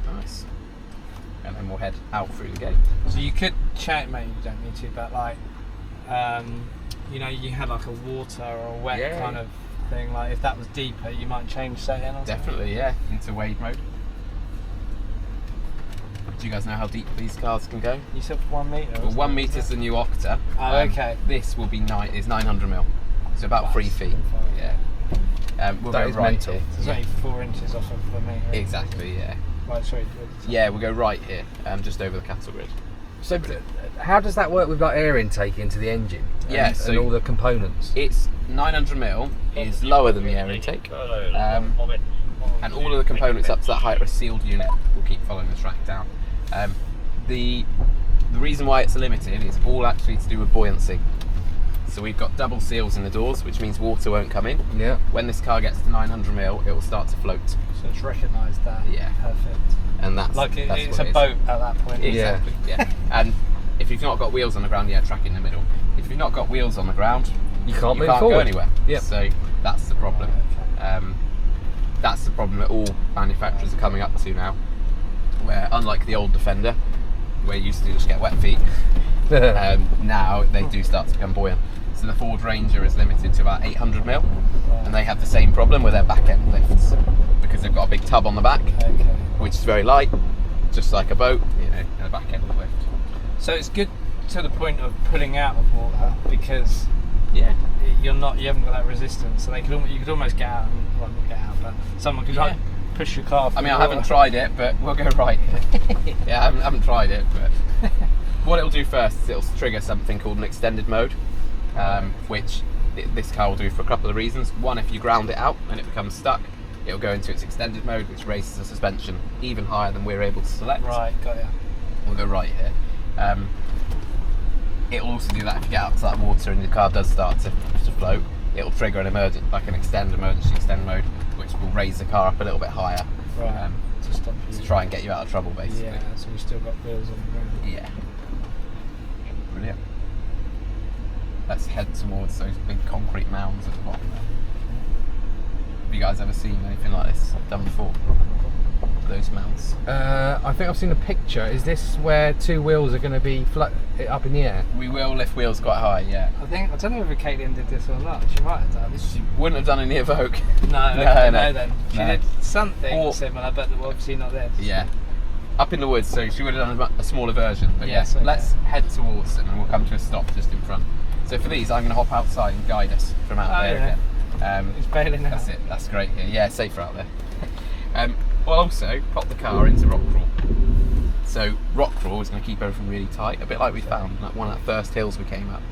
Nice. And then we'll head out through the gate. So you could check, mate. You don't need to, but like, you know, you had like a water or a wet Yeah. kind of thing. Like, if that was deeper, you might change setting. Or Definitely, yeah, into wade mode. Do you guys know how deep these cars can go? You said 1 metre. Well, 1 metre is the new Octa. Oh, okay. This will be 900 mil, so about 3 feet. Yeah. We'll That go is right mental. here. So it's only 4 inches off of the metre. Exactly, yeah. Right, sorry. Yeah, we'll go right here, just over the cattle grid. So, how does that work with like air intake into the engine? Yeah, and so all the components. It's 900 mil is lower than the air intake, and all of the components up to that height are a sealed unit. We'll keep following the track down. The reason why it's limited is all actually to do with buoyancy. So we've got double seals in the doors, which means water won't come in. Yeah. When this car gets to 900 mil, it will start to float, So it's recognised that. Yeah. Perfect. and that's Like that's it's what a it is. boat at that point. Exactly. Yeah. And if you've not got wheels on the ground, track in the middle. If you've not got wheels on the ground, You can't move go forward. anywhere. Yep. So that's the problem. Right, That's the problem that all manufacturers are coming up to now. Where unlike the old Defender, where you used to just get wet feet, now they do start to become buoyant. So the Ford Ranger is limited to about 800 mil, and they have the same problem with their back end lifts because they've got a big tub on the back, Okay. which is very light, just like a boat, and a back end lift. So it's good to the point of pulling out of water because Yeah. you haven't got that resistance. So you could almost get out, well, not get out, but someone could like push your car. I mean, I through haven't water. tried it, but we'll go right here. Yeah, I haven't tried it, but what it'll do first is it'll trigger something called an extended mode, which this car will do for a couple of reasons. One, if you ground it out and it becomes stuck, it'll go into its extended mode, which raises the suspension even higher than we're able to select. Right, got ya. We'll go right here. It'll also do that if you get out to that water and the car does start to float. It'll trigger an emergency emergency extend mode, which will raise the car up a little bit higher, Right. To stop you. to try and get you out of trouble, basically. Yeah, so we've still got wheels on the ground. Yeah. Brilliant. Let's head towards those big concrete mounds at the bottom there. Have you guys ever seen anything like this done before? Those mounds? I think I've seen a picture. Is this where two wheels are going to be up in the air? We will lift wheels quite high, yeah. I don't know if Caitlin did this or not. She might have done. She wouldn't have done any Evoque. No, then. She No. did something Or- similar, but obviously not this. Yeah. Up in the woods, so she would have done a smaller version. But Yes, yeah, okay. let's head towards them and we'll come to a stop just in front. So for these, I'm going to hop outside and guide us from out there again. It's bailing out. That's it, that's great here. Yeah, safer out there. We'll also pop the car into rock crawl. So rock crawl is going to keep everything really tight, a bit like we found like one of the first hills we came up.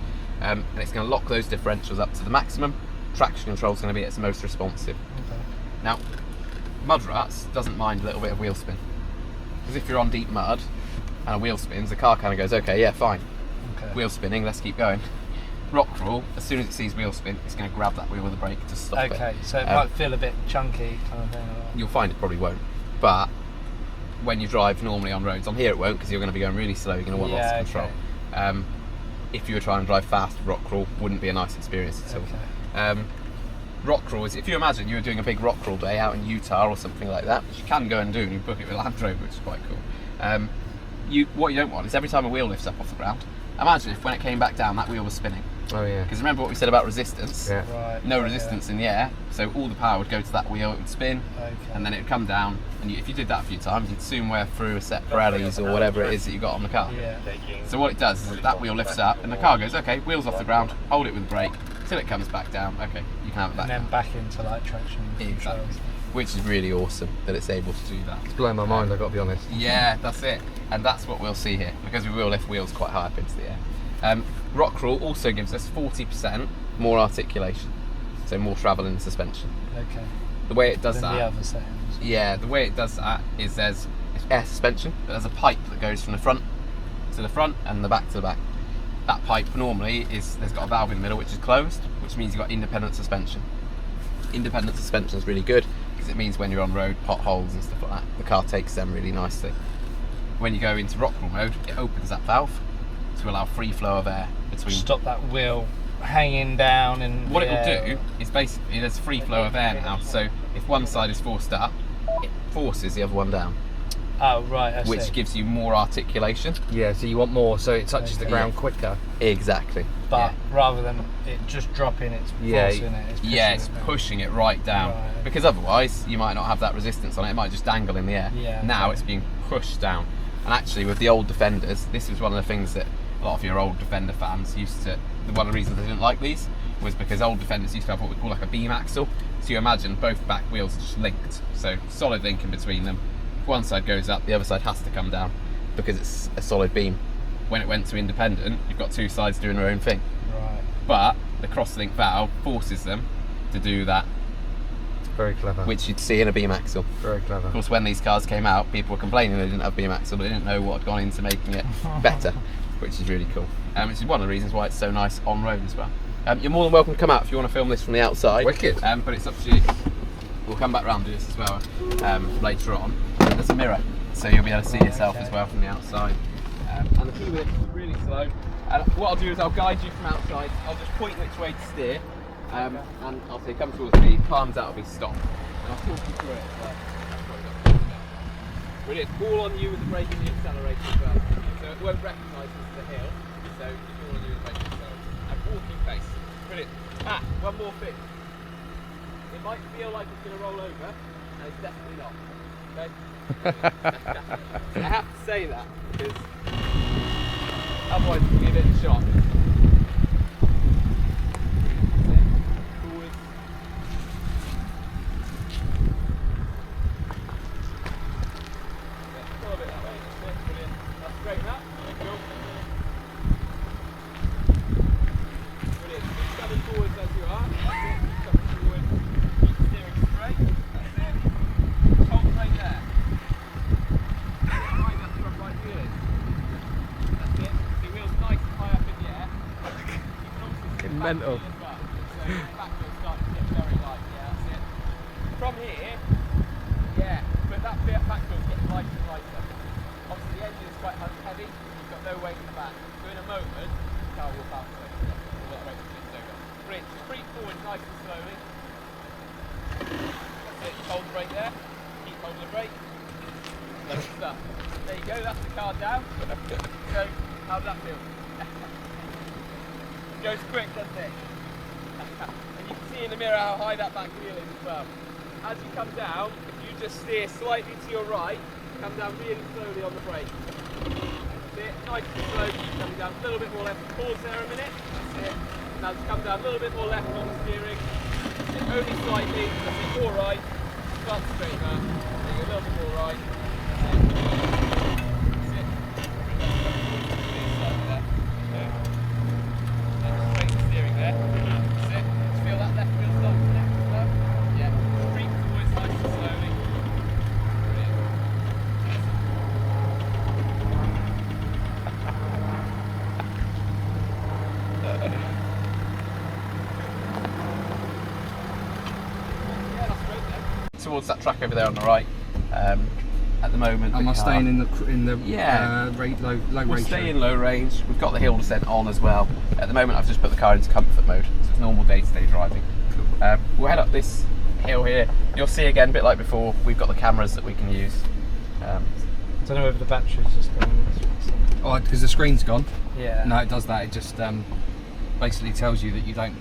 And it's going to lock those differentials up to the maximum. Traction control is going to be its most responsive. Okay. Now, Mudrats doesn't mind a little bit of wheel spin. Because if you're on deep mud and a wheel spins, the car kind of goes, okay, yeah, fine. Okay. Wheel spinning, let's keep going. Rock crawl, as soon as it sees wheel spin, it's going to grab that wheel with a brake to stop it. Okay, so it might feel a bit chunky kind of thing. You'll find it probably won't. But when you drive normally on roads, on here it won't because you're going to be going really slow, you're going to want lots of control. Okay. If you were trying to drive fast, rock crawl wouldn't be a nice experience at all. Okay. Rock crawl is, if you imagine you were doing a big rock crawl day out in Utah or something like that, which you can go and do, and you book it with Land Rover, which is quite cool. What you don't want is every time a wheel lifts up off the ground, imagine if when it came back down that wheel was spinning. Oh yeah. Because remember what we said about resistance? Yeah. Right. No resistance in the air, so all the power would go to that wheel, it would spin, Okay. and then it would come down, and if you did that a few times, you'd soon wear through a set Pirellis or whatever it is that you got on the car. Yeah. So what it does is that wheel lifts up, and the car goes, okay, wheels off the ground, hold it with the brake, till it comes back down. Okay, you can have it back. And then down. back into like traction control. Which is really awesome that it's able to do that. It's blowing my mind, I've got to be honest. Yeah, that's it. And that's what we'll see here, because we will lift wheels quite high up into the air. Rock crawl also gives us 40% more articulation, so more travel in the suspension. Okay. The way it does Than that, the other settings. yeah, the way it does that is there's air suspension, but there's a pipe that goes from the front to the front and the back to the back. That pipe normally there's got a valve in the middle which is closed, which means you've got independent suspension. Independent suspension is really good because it means when you're on road, potholes and stuff like that, the car takes them really nicely. When you go into rock crawl mode, it opens that valve to allow free flow of air between. Stop that wheel hanging down and. What it will do is basically there's free flow of air now, so if one side is forced up, it forces the other one down. Oh right, I which see. gives you more articulation. Yeah, so you want more, so it touches the ground quicker. Exactly. But rather than it just dropping, it's forcing it. It's pushing it's it pushing it right down. Right. Because otherwise, you might not have that resistance on it. It might just dangle in the air. Yeah, now okay. it's being pushed down. And actually, with the old Defenders, this was one of the things that a lot of your old Defender fans used to. One of the reasons they didn't like these was because old Defenders used to have what we call like a beam axle. So you imagine both back wheels are just linked, so solid link in between them. If one side goes up, the other side has to come down because it's a solid beam. When it went to independent, you've got two sides doing their own thing. Right. But the cross-link valve forces them to do that, Very clever. which you'd see in a beam axle. Very clever. Of course, when these cars came out, people were complaining they didn't have beam axle, but they didn't know what had gone into making it better, which is really cool. Which is one of the reasons why it's so nice on road as well. You're more than welcome to come out if you want to film this from the outside. Wicked. But it's up to you. We'll come back round to this as well later on. There's a mirror, so you'll be able to see yourself as well from the outside. And the key with it is really slow. And what I'll do is I'll guide you from outside. I'll just point which way to steer. And I'll say come towards me, palms out will be stop. And I'll talk you through it. Brilliant. All on you with the brake and the accelerator as well. So it won't recognise this as a hill. So it's all on you with the brake and accelerator. And walking pace. Brilliant. One more thing. It might feel like it's going to roll over, and it's definitely not. Okay? I have to say that because otherwise it can be a bit of a shock. Forward. Yeah, pull a bit that way. That's it. Brilliant. Now straighten up. Good. Brilliant. Keep coming forwards as you are. That's it. Keep coming forward. Keep steering straight. That's it. Hold right there. Right up front right wheel is. That's it. The wheel's nice and high up in the air. You can also see the back Mental. wheel as well. So the back wheel's starting to get very light. Yeah, that's it. From here, yeah, but that bit back wheel's getting lighter and lighter. Obviously the engine is quite heavy. You've got no weight in the back. So in a moment, the car will bounce over. All that weight flips over. Bridge. Creep forward nice and slowly. That's it. Hold the brake there. Keep holding the brake. Lovely stuff. There you go. That's the car down. So how does that feel? It goes quick, doesn't it? And you can see in the mirror how high that back wheel is as well. As you come down, if you just steer slightly to your right, come down really slowly on the brake. That's it. Nice and slow. Keep coming down a little bit more left. Pause there a minute. That's it. Now just come down a little bit more left on the steering. Only slightly. That's it. More right. Start straight now. Take a little bit more right. That's it. That's it. Really slightly there. And just straight steering there. That's it. Just feel that left wheel start to connect as well. Yeah. Creep forwards nice and slowly. Brilliant. Yeah, that's great then. Towards that track over there on the right. At the moment, Am I staying in the Yeah. rate low We'll ratio? stay in low range. We've got the hill descent on as well. At the moment, I've just put the car into comfort mode, so it's normal day-to-day driving. We'll head up this hill here. You'll see again, a bit like before, we've got the cameras that we can use. I don't know if the battery's just going this way. Oh, because the screen's gone. Yeah. No, it does that. It just basically tells you that you don't.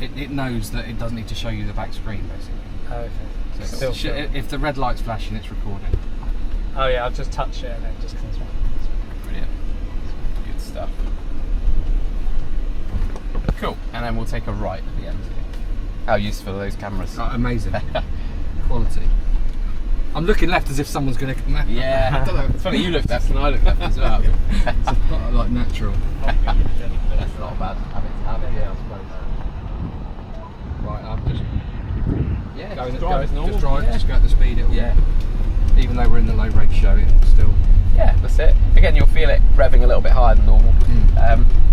It knows that it doesn't need to show you the back screen, basically. Oh, okay. So if the red light's flashing, it's recording. Oh yeah, I'll just touch it and then it just comes round. Brilliant. Good stuff. Cool. And then we'll take a right at the end here. How useful are those cameras? Oh, amazing. Quality. I'm looking left as if someone's going to... Yeah, I don't know. It's funny, you look left and I look left as well. It's not like natural. That's not a bad habit to have, yeah, I suppose. Right, I'm just... Yeah, Going, just drive as normal. Just drive, yeah. just go at the speed it'll... Yeah. Even though we're in the low ratio, it'll still... Yeah, that's it. Again, you'll feel it revving a little bit higher than normal.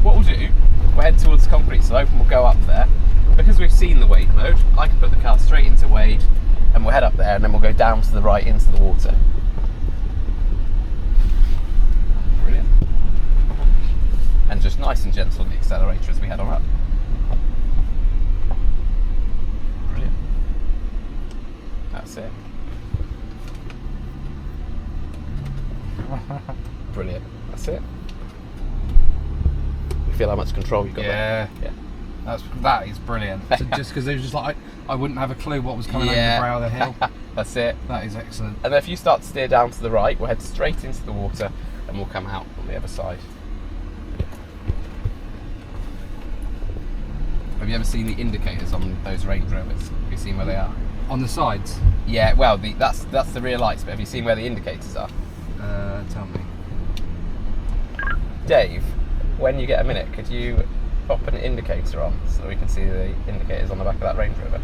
What we'll do, we'll head towards the concrete slope and we'll go up there. Because we've seen the wade mode, I can put the car straight into wade and we'll head up there and then we'll go down to the right into the water. Brilliant. And just nice and gentle on the accelerator as we head on up. Brilliant. That's it. Brilliant. That's it. You feel how much control you've got there? Yeah. That is brilliant. So just because they were just like, I wouldn't have a clue what was coming over the brow of the hill. That's it. That is excellent. And then if you start to steer down to the right, we'll head straight into the water and we'll come out on the other side. Have you ever seen the indicators on those Range Rovers? Have you seen where they are? On the sides? Yeah, well, that's the rear lights, but have you seen where the indicators are? Tell me. Dave, when you get a minute, could you pop an indicator on so we can see the indicators on the back of that Range Rover?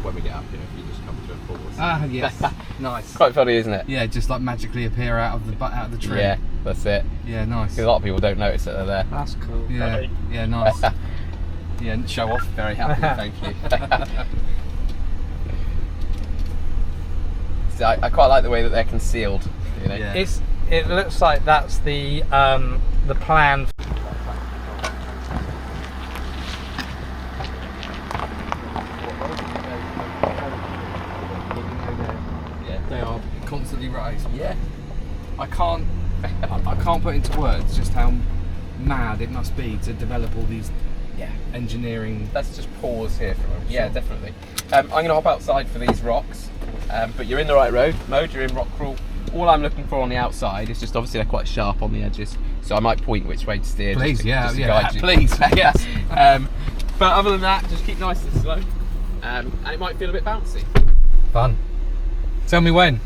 When we get up here, if you just come to a pause. Ah, yes. Nice. Quite funny, isn't it? Yeah, just like magically appear out of the tree. Yeah, that's it. Yeah, nice. Because a lot of people don't notice that they're there. That's cool. Yeah, yeah, nice. Yeah, show off. Very happy, thank you. See, I quite like the way that they're concealed. You know? Yeah. It looks like that's the plan. Yeah. They are constantly raised. Yeah. I can't put into words just how mad it must be to develop all these engineering. Let's just pause here for a moment. Yeah, definitely. I'm going to hop outside for these rocks, but you're in the right road mode. You're in rock crawl. All I'm looking for on the outside is just obviously they're quite sharp on the edges, so I might point which way to steer. Please, just to yeah, guide you. please, yes. But other than that, just keep nice and slow, and it might feel a bit bouncy. Fun. Tell me when.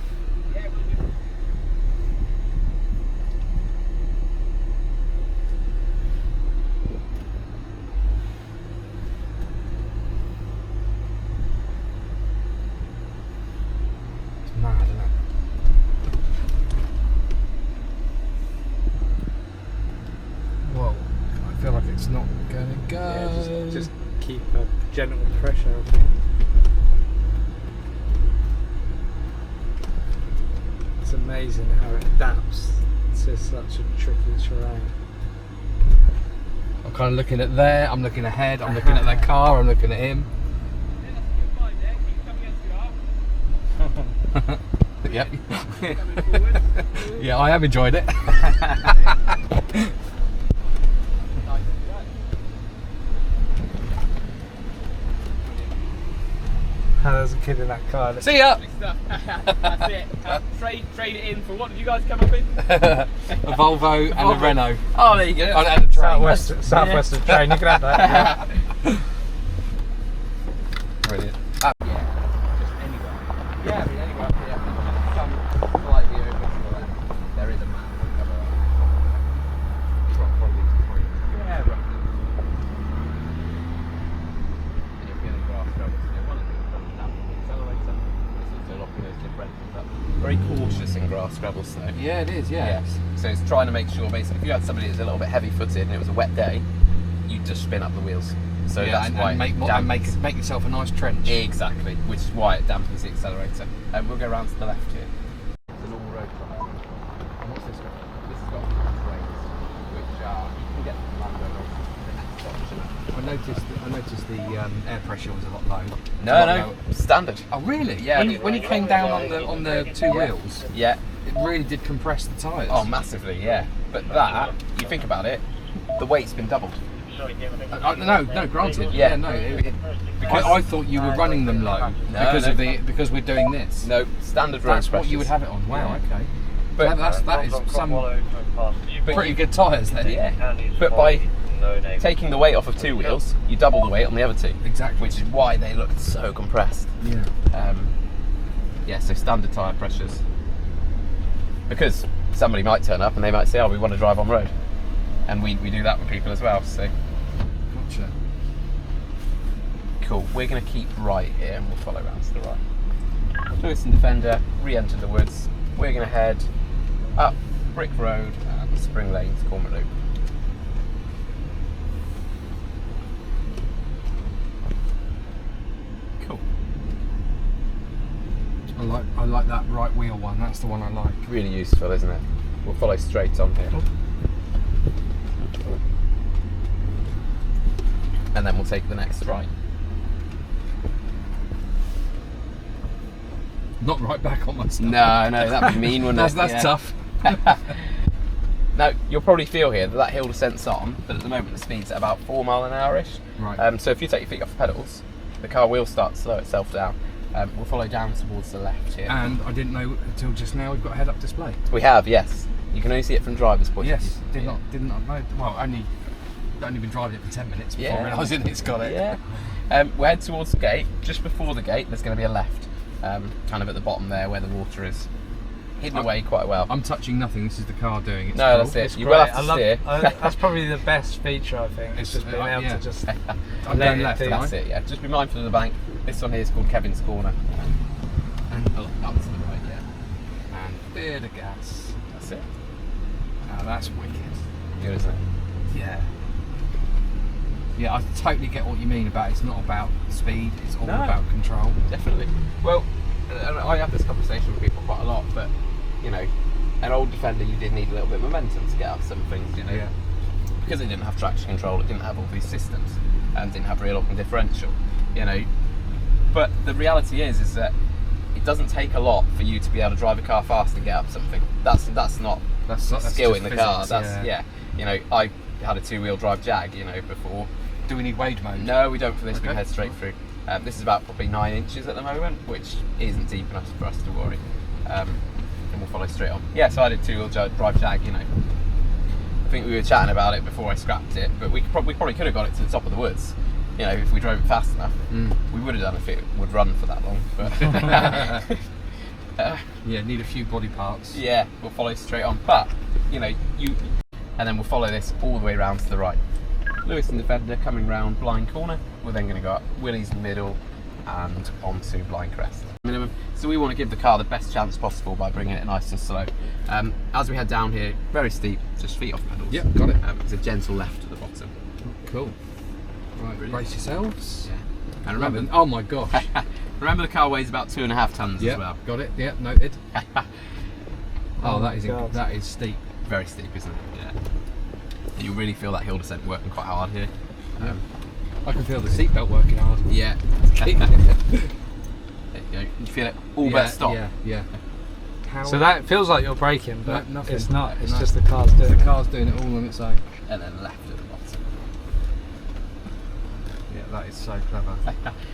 Mad, isn't it? Whoa, I feel like it's not gonna go. Yeah, just keep a gentle pressure, I think. It's amazing how it adapts to such a tricky terrain. I'm kind of looking at there, I'm looking ahead, I'm looking at that car, I'm looking at him. Yep. Yeah, I have enjoyed it. There's a kid in that car. See ya! That's it. Trade it in for what did you guys come up in? A Volvo and a Renault. Oh, there you go. Oh, and a train. Southwestern train, you can have that. Brilliant. Just anywhere. Yeah, I mean anywhere up here. Some slightly over to the left. There is a map to cover up. Probably to point. Yeah, roughly. And you're feeling grass travel. So one of them doesn't tap the accelerator. It's also locking those differentials up. Very cautious in grass gravel snow. Yeah, it is, yeah. Yes. So it's trying to make sure basically if you had somebody that's a little bit heavy footed and it was a wet day, you'd just spin up the wheels. So Yeah, that's why and make yourself a nice trench. Exactly, which is why it dampens the accelerator. And we'll go around to the left here. It's a normal road crossing. And what's this got? This has got brakes, which you can get from Land Rover. I noticed the air pressure was a lot low. No, standard. Oh really? Yeah. When you came down on the two wheels, Yeah. it really did compress the tyres. Oh, massively, yeah. But that, you think about it, the weight's been doubled. No, granted. Yeah. No. I thought you were running them low because we're doing this. No, standard road That's pressures. what you would have it on. Wow. Yeah. Okay. But that is some pretty good tyres then. Yeah. But by taking the weight off of two wheels, you double the weight on the other two. Exactly. Which is why they looked so compressed. Yeah. Yeah, so standard tyre pressures. Because somebody might turn up and they might say, oh, we want to drive on road. And we do that with people as well, so. Gotcha. Cool, we're going to keep right here and we'll follow around to the right. Lewis and Defender, re-enter the woods. We're going to head up Brick Road and Spring Lane to Cornwall Loop. Cool. I like that right wheel one. That's the one I like. Really useful, isn't it? We'll follow straight on here. And then we'll take the next right. Not right back on myself. No, that'd be mean, wouldn't it? That's tough. Now, you'll probably feel here that hill descent's on, but at the moment the speed's at about 4 mile an hour-ish. Right. So if you take your feet off the pedals, the car will start to slow itself down. We'll follow down towards the left here. And I didn't know until just now we've got a head-up display. We have, yes. You can only see it from driver's point of Yes, view. did not know. Well, only been driving it for 10 minutes before realising it's got it. Yeah. We'll head towards the gate. Just before the gate, there's going to be a left, kind of at the bottom there where the water is hidden away quite well. I'm touching nothing. This is the car doing it. No, that's it. It's You great. will have to steer. That's probably the best feature, I think. It's just being able to just. I'm going left. That's it. Yeah. Just be mindful of the bank. This one here is called Kevin's Corner. And up to the right, yeah. And bit of gas. That's it. Oh, that's wicked. Good, isn't it? Yeah. Yeah, I totally get what you mean about it's not about speed, it's all about control. Definitely. Well, and I have this conversation with people quite a lot, but, you know, an old Defender, you did need a little bit of momentum to get up some things, you know. Yeah. Because it didn't have traction control, it didn't have all these systems, and didn't have rear lock and differential, you know. But the reality is that it doesn't take a lot for you to be able to drive a car fast and get up something. That's not skill in the car. That's you know, I had a 2-wheel drive Jag, you know, before. Do we need wade mode? No, we don't for this. We can head straight through. This is about probably 9 inches at the moment, which isn't deep enough for us to worry. And we'll follow straight on. Yeah, so I did 2-wheel drive Jag, you know. I think we were chatting about it before I scrapped it, but we probably could have got it to the top of the woods. You know, if we drove it fast enough. We would have done if it would run for that long. But yeah, need a few body parts. Yeah, we'll follow straight on. But, you know, and then we'll follow this all the way round to the right. Lewis and Defender coming round Blind Corner. We're then going to go up Willie's Middle and onto Blind Crest. Minimum. So we want to give the car the best chance possible by bringing it nice and slow. As we head down here, very steep, just feet off pedals. Yep, got it. It's a gentle left at the bottom. Cool. Right, brace yourselves. Yeah. And remember, oh my gosh. remember the car weighs about 2.5 tons as well. Got it. Yeah, noted. Oh, that is steep. Very steep, isn't it? Yeah. You really feel that hill descent working quite hard here. I can feel the seatbelt working hard. Yeah. There you go. You feel it all but stop. Yeah. So that feels like you're braking, but nothing. It's not. It's just the car's doing it. The car's doing it all on its own. And then left at the bottom. Yeah, that is so clever.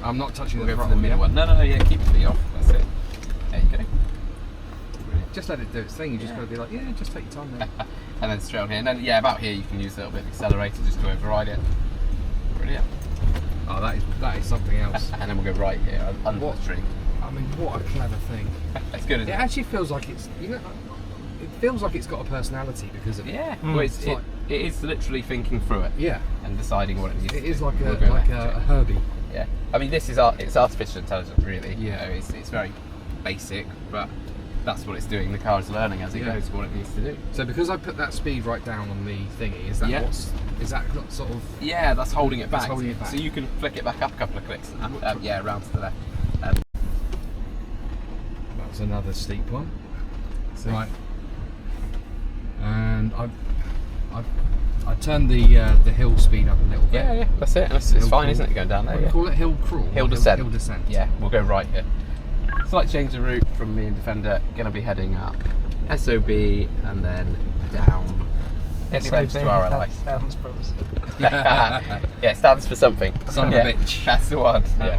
I'm not touching We'll the go for throttle. the middle one. No, yeah, keep your feet off. That's it. There you go. Just let it do its thing. You just got to be like, just take your time there. And then straight on here. And then, about here you can use a little bit of accelerator just to override it. Brilliant. Oh, that is something else. And then we'll go right here under the tree. I mean, what a clever thing. It's good, isn't it? It actually feels like it's, it feels like it's got a personality because of it. Yeah. Well, it is literally thinking through it. Yeah. And deciding what it needs to do. It is like a Herbie. Yeah. I mean, it's artificial intelligence, really. Yeah. You know, it's very basic, but that's what it's doing. The car is learning as it goes what it needs to do. So because I put that speed right down on the thingy, is that not sort of... Yeah, that's holding it back. Holding it back. So you can flick it back up a couple of clicks. Around to the left. That's another steep one. Right. And I turned the hill speed up a little bit. Yeah, that's it. And it's fine, isn't it, going down there? What do you call it? Hill crawl? Hill descent. Hill descent. Yeah, we'll go right here. Slight change of route from me and Defender. Going to be heading up SOB and then down. It depends to our allies. Sounds promising. Yeah, it stands for something. Son of a bitch. That's the one. Yeah.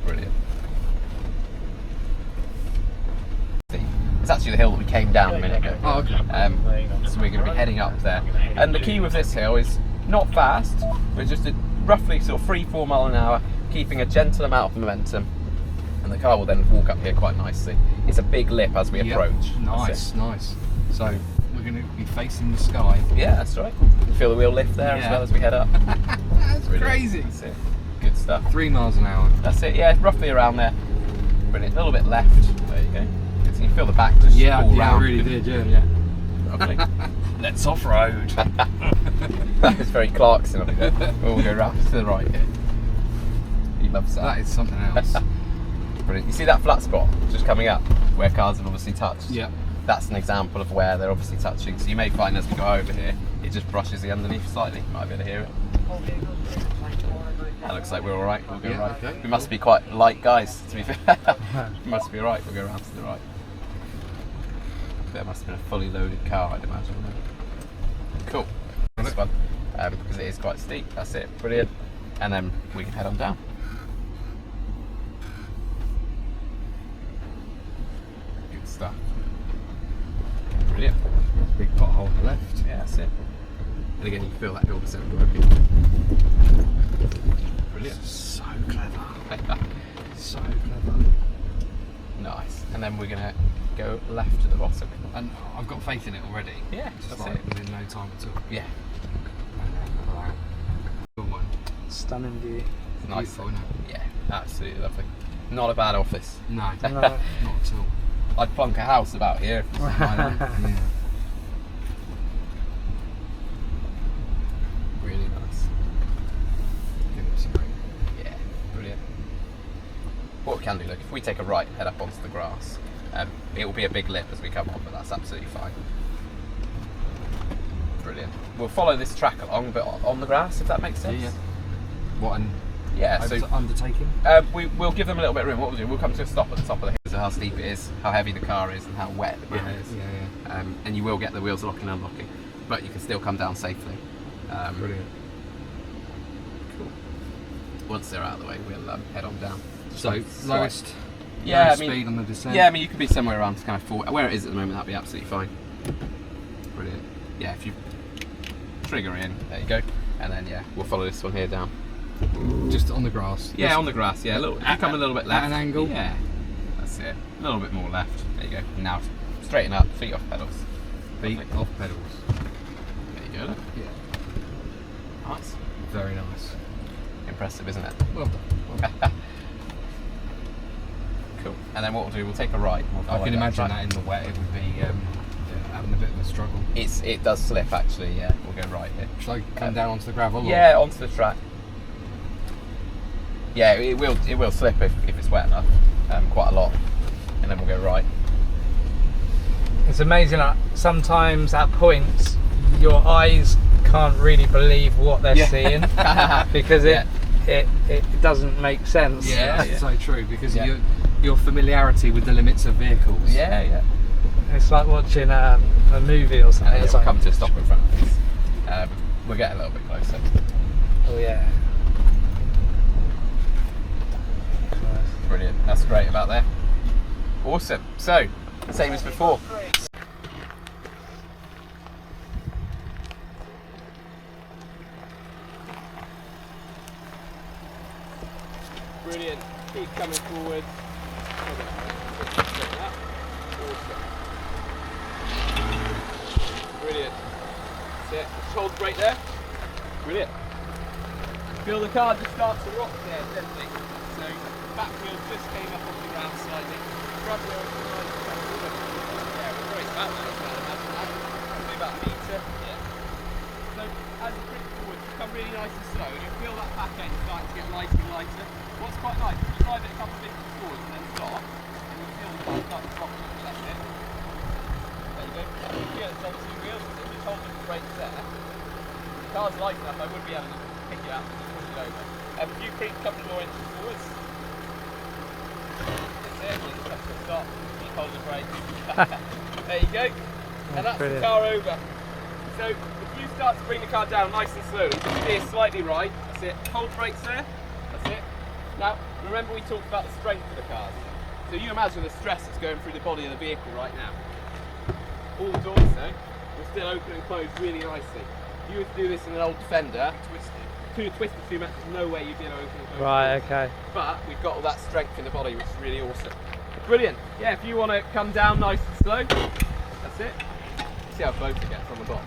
Brilliant. It's actually the hill that we came down a minute ago. Oh, okay. So we're going to be heading up there. And the key with this hill is not fast, but just a roughly sort of 3-4 mile an hour, keeping a gentle amount of momentum, and the car will then walk up here quite nicely. It's a big lip as we approach. Nice, nice. So we're going to be facing the sky. Yeah, that's right. You feel the wheel lift there as well as we head up. That's crazy. That's it. Good stuff. 3 miles an hour. That's it, yeah, roughly around there. Brilliant. A little bit left. There you go. So you feel the back just pull round. I really did, yeah. Lovely. Let's off-road. That is very Clarkson of it there. We'll go round to the right here. He loves that. That is something else. Brilliant. You see that flat spot just coming up where cars have obviously touched? Yeah. That's an example of where they're obviously touching. So you may find as we go over here, it just brushes the underneath slightly. You might be able to hear it. That looks like we're alright. We'll go right. Okay. We must be quite light guys, to be fair. We must be alright. We'll go around to the right. There must have been a fully loaded car, I'd imagine. Cool. This one, because it is quite steep. That's it. Brilliant. And then we can head on down. Good stuff. Brilliant. Big pothole to the left. Yeah, that's it. And again, you can feel that hill descent working. Brilliant. So clever. So clever. Nice. And then we're going to go left to the bottom. And I've got faith in it already. Yeah, Just that's like it. within no time at all. Yeah. Good one. Stunning view. Nice. Beautiful, isn't it? Yeah, absolutely lovely. Not a bad office. No, No. not at all. I'd plonk a house about here if it was mine. Yeah. Really nice. Goodness, great. Yeah, brilliant. What we can do, look, if we take a right and head up onto the grass, it will be a big lip as we come on, but that's absolutely fine. Brilliant. We'll follow this track along, but on the grass, if that makes sense. Yeah. What an undertaking. undertaking? We'll give them a little bit of room. What we'll do, we'll come to a stop at the top of the hill, so how steep it is, how heavy the car is, and how wet the ground is. Yeah. And you will get the wheels locking and unlocking, but you can still come down safely. Brilliant. Cool. Once they're out of the way, we'll head on down. So lowest speed on the descent. Yeah, I mean you could be somewhere around kind of 40, where it is at the moment. That'd be absolutely fine. Brilliant. Yeah, if you trigger in, there you go, and then we'll follow this one here down. Just on the grass. Yeah, Just on the grass. Yeah, a little. You come a little bit left. At an angle. Yeah, that's it. A little bit more left. There you go. Now straighten up, feet off pedals. Feet Lovely. off pedals. There you go. Look. Yeah. Nice. Very nice. Impressive, isn't it? Well done. Cool. And then what we'll do, we'll take a right. And we'll I follow can imagine track. that in the wet it would be having a bit of a struggle. It does slip actually. Yeah, we'll go right here. Shall I come down onto the gravel? Or? Yeah, onto the track. Yeah, it will slip if it's wet enough, quite a lot, and then we'll go right. It's amazing, like, sometimes at points your eyes can't really believe what they're seeing because it doesn't make sense. Yeah, that's so true because of your familiarity with the limits of vehicles. Yeah. It's like watching a movie or something. And It's we'll like, come to a stop in front of us. We'll get a little bit closer. oh yeah. Brilliant, that's great about there. Awesome, so, same as before. Brilliant, keep coming forward. Awesome. Brilliant. That's it, just hold the brake there. Brilliant. Feel the car just start to rock there gently. So back wheel just came up off the ground slightly. Front wheel is nice. Yeah, we're very fat now, so I'd imagine that. Probably about a metre. Yeah. So as you creep forward, you come really nice and slow, and you feel that back end starting to get lighter and lighter. What's quite nice, if you drive it a couple of inches forward and then stop, and you feel the car start to rock, that's it. There you go. You feel it's on two wheels, so just hold the brakes there. The car's light enough, I would be able to pick it up and just push it over. If you creep a couple more inches forwards, that's it, you just have to stop, you hold the brake. There you go. And that's brilliant. the car over. So if you start to bring the car down nice and slowly, just steer slightly right, that's it. Hold brakes there, that's it. Now, remember we talked about the strength of the cars. So you imagine the stress that's going through the body of the vehicle right now. All the doors though, will still open and close really nicely. If you were to do this in an old Defender, twisted too much, there's no way you'd be able to open and close. Right, okay. But we've got all that strength in the body, which is really awesome. Brilliant. Yeah, if you want to come down nice and slow, that's it. See how close it gets on the bottom.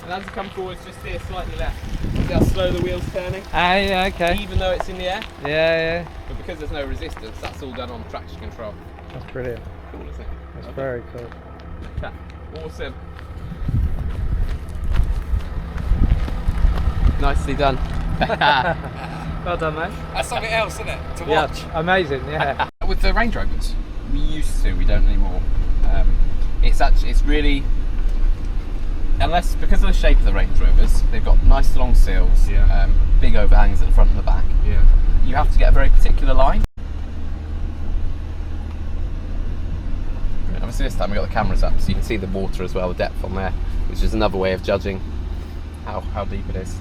And as you come forwards, just steer slightly left. See how slow the wheel's turning? Yeah, okay. Even though it's in the air. Yeah. But because there's no resistance, that's all done on traction control. That's brilliant. Cool, isn't it? That's very cool. Awesome. Nicely done. Well done, mate. That's something else, isn't it? To watch. Yeah, amazing, yeah. With the Range Rovers, We used to, we don't anymore. It's really, because of the shape of the Range Rovers, they've got nice long seals, big overhangs at the front and the back. yeah. You have to get a very particular line. Obviously this time we've got the cameras up so you can see the water as well, the depth on there, which is another way of judging how deep it is.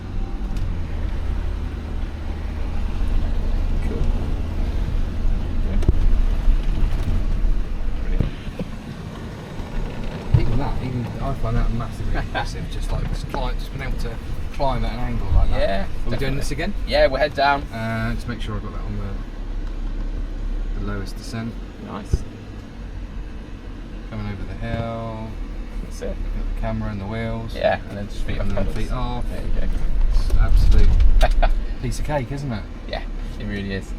Cool. Even I find that massively impressive. Just being able to climb at an angle like that. Yeah. Are we doing this again? Yeah, we'll head down. Just make sure I've got that on the lowest descent. Nice. Coming over the hill. That's it. Got the camera and the wheels. Yeah, and then just feet And off. then pedals. feet off. There you go. It's an absolute piece of cake, isn't it? Yeah, it really is.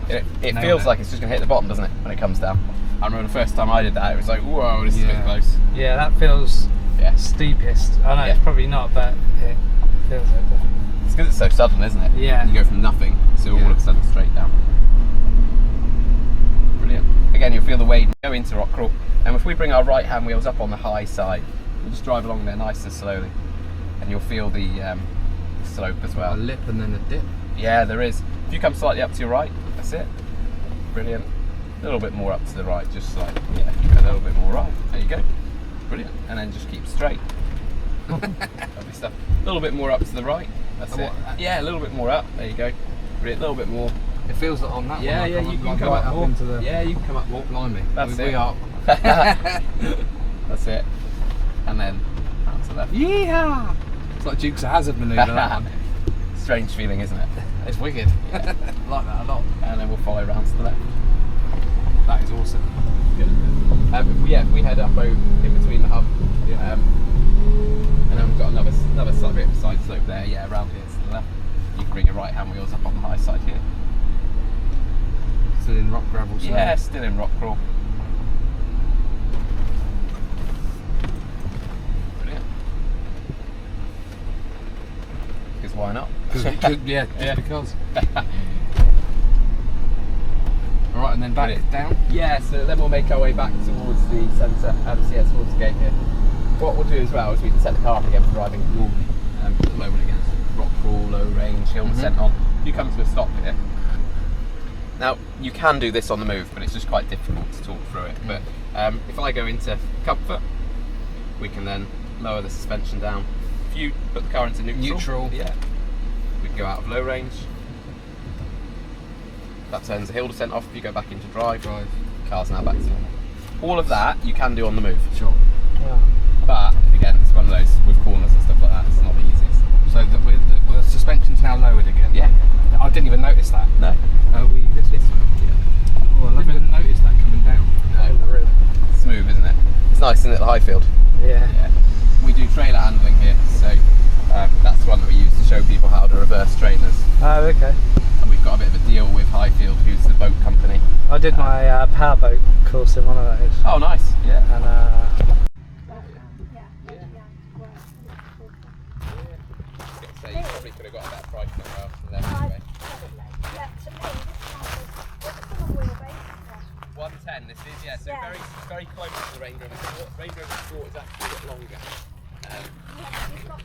Yeah. It Nailed feels it. like it's just going to hit the bottom, doesn't it, when it comes down? I remember the first time I did that, it was like, whoa, this is a bit close. Yeah, that feels Yeah. steepest. I know it's probably not, but it feels it. It's because it's so sudden, isn't it? Yeah. You go from nothing to all of a sudden straight down. Brilliant. Again, you'll feel the weight go into rock crawl. And if we bring our right hand wheels up on the high side, we'll just drive along there nice and slowly. And you'll feel the slope as well. A lip and then a dip. Yeah, there is. If you come slightly up to your right, that's it. Brilliant. A little bit more up to the right, just slightly. Yeah, a little bit more right. There you go. Brilliant. And then just keep straight. Lovely stuff. A little bit more up to the right. That's it. Yeah, a little bit more up. There you go. Brilliant. A little bit more. It feels that on that Yeah, one. yeah, you can come right up more. into the. Yeah, you can come up more. Blimey. That's we it. are. That's it. And then out to the left. Yeah. It's like Dukes of Hazzard manoeuvre, that one. Strange feeling, isn't it? It's wicked. Yeah. Like that a lot. And then we'll follow round to the left. That is awesome. Good. If we head up in between the hub, and then we've got another bit of side slope there. Yeah, around here to the left. You can bring your right hand wheels up on the high side here. Still in rock gravel. So. Yeah, still in rock crawl. Brilliant. Because why not? Because. Alright, and then back down? Yeah, so then we'll make our way back towards the centre, towards the gate here. What we'll do as well is we can set the car up again for driving normally. At the moment against rock crawl, low range, hill descent on. You come to a stop here. Now, you can do this on the move, but it's just quite difficult to talk through it. But if I go into comfort, we can then lower the suspension down. If you put the car into neutral, yeah, we can go out of low range. That turns the hill descent off. If you go back into drive. Car's now back to normal. All of that you can do on the move. Sure. Yeah. But again, it's one of those with corners and stuff like that. It's not the easiest. So the suspension's now lowered again? Yeah. I didn't even notice that. No. This way? Yeah. Oh, I didn't notice that coming down. No. Smooth, isn't it? It's nice, isn't it, the Highfield? Yeah. We do trailer handling here, so that's one that we use to show people how to reverse trailers. Oh, okay. And we've got a bit of a deal with Highfield, who's the boat company. I did my powerboat course in one of those. Oh, nice. Yeah. And So you probably could have got a better price somewhere else than them anyway. Yeah, to me, this one was 110 this is, yeah, so Yeah. very close to the Range Rover Sport. Range Rover Sport is actually a bit longer. you've got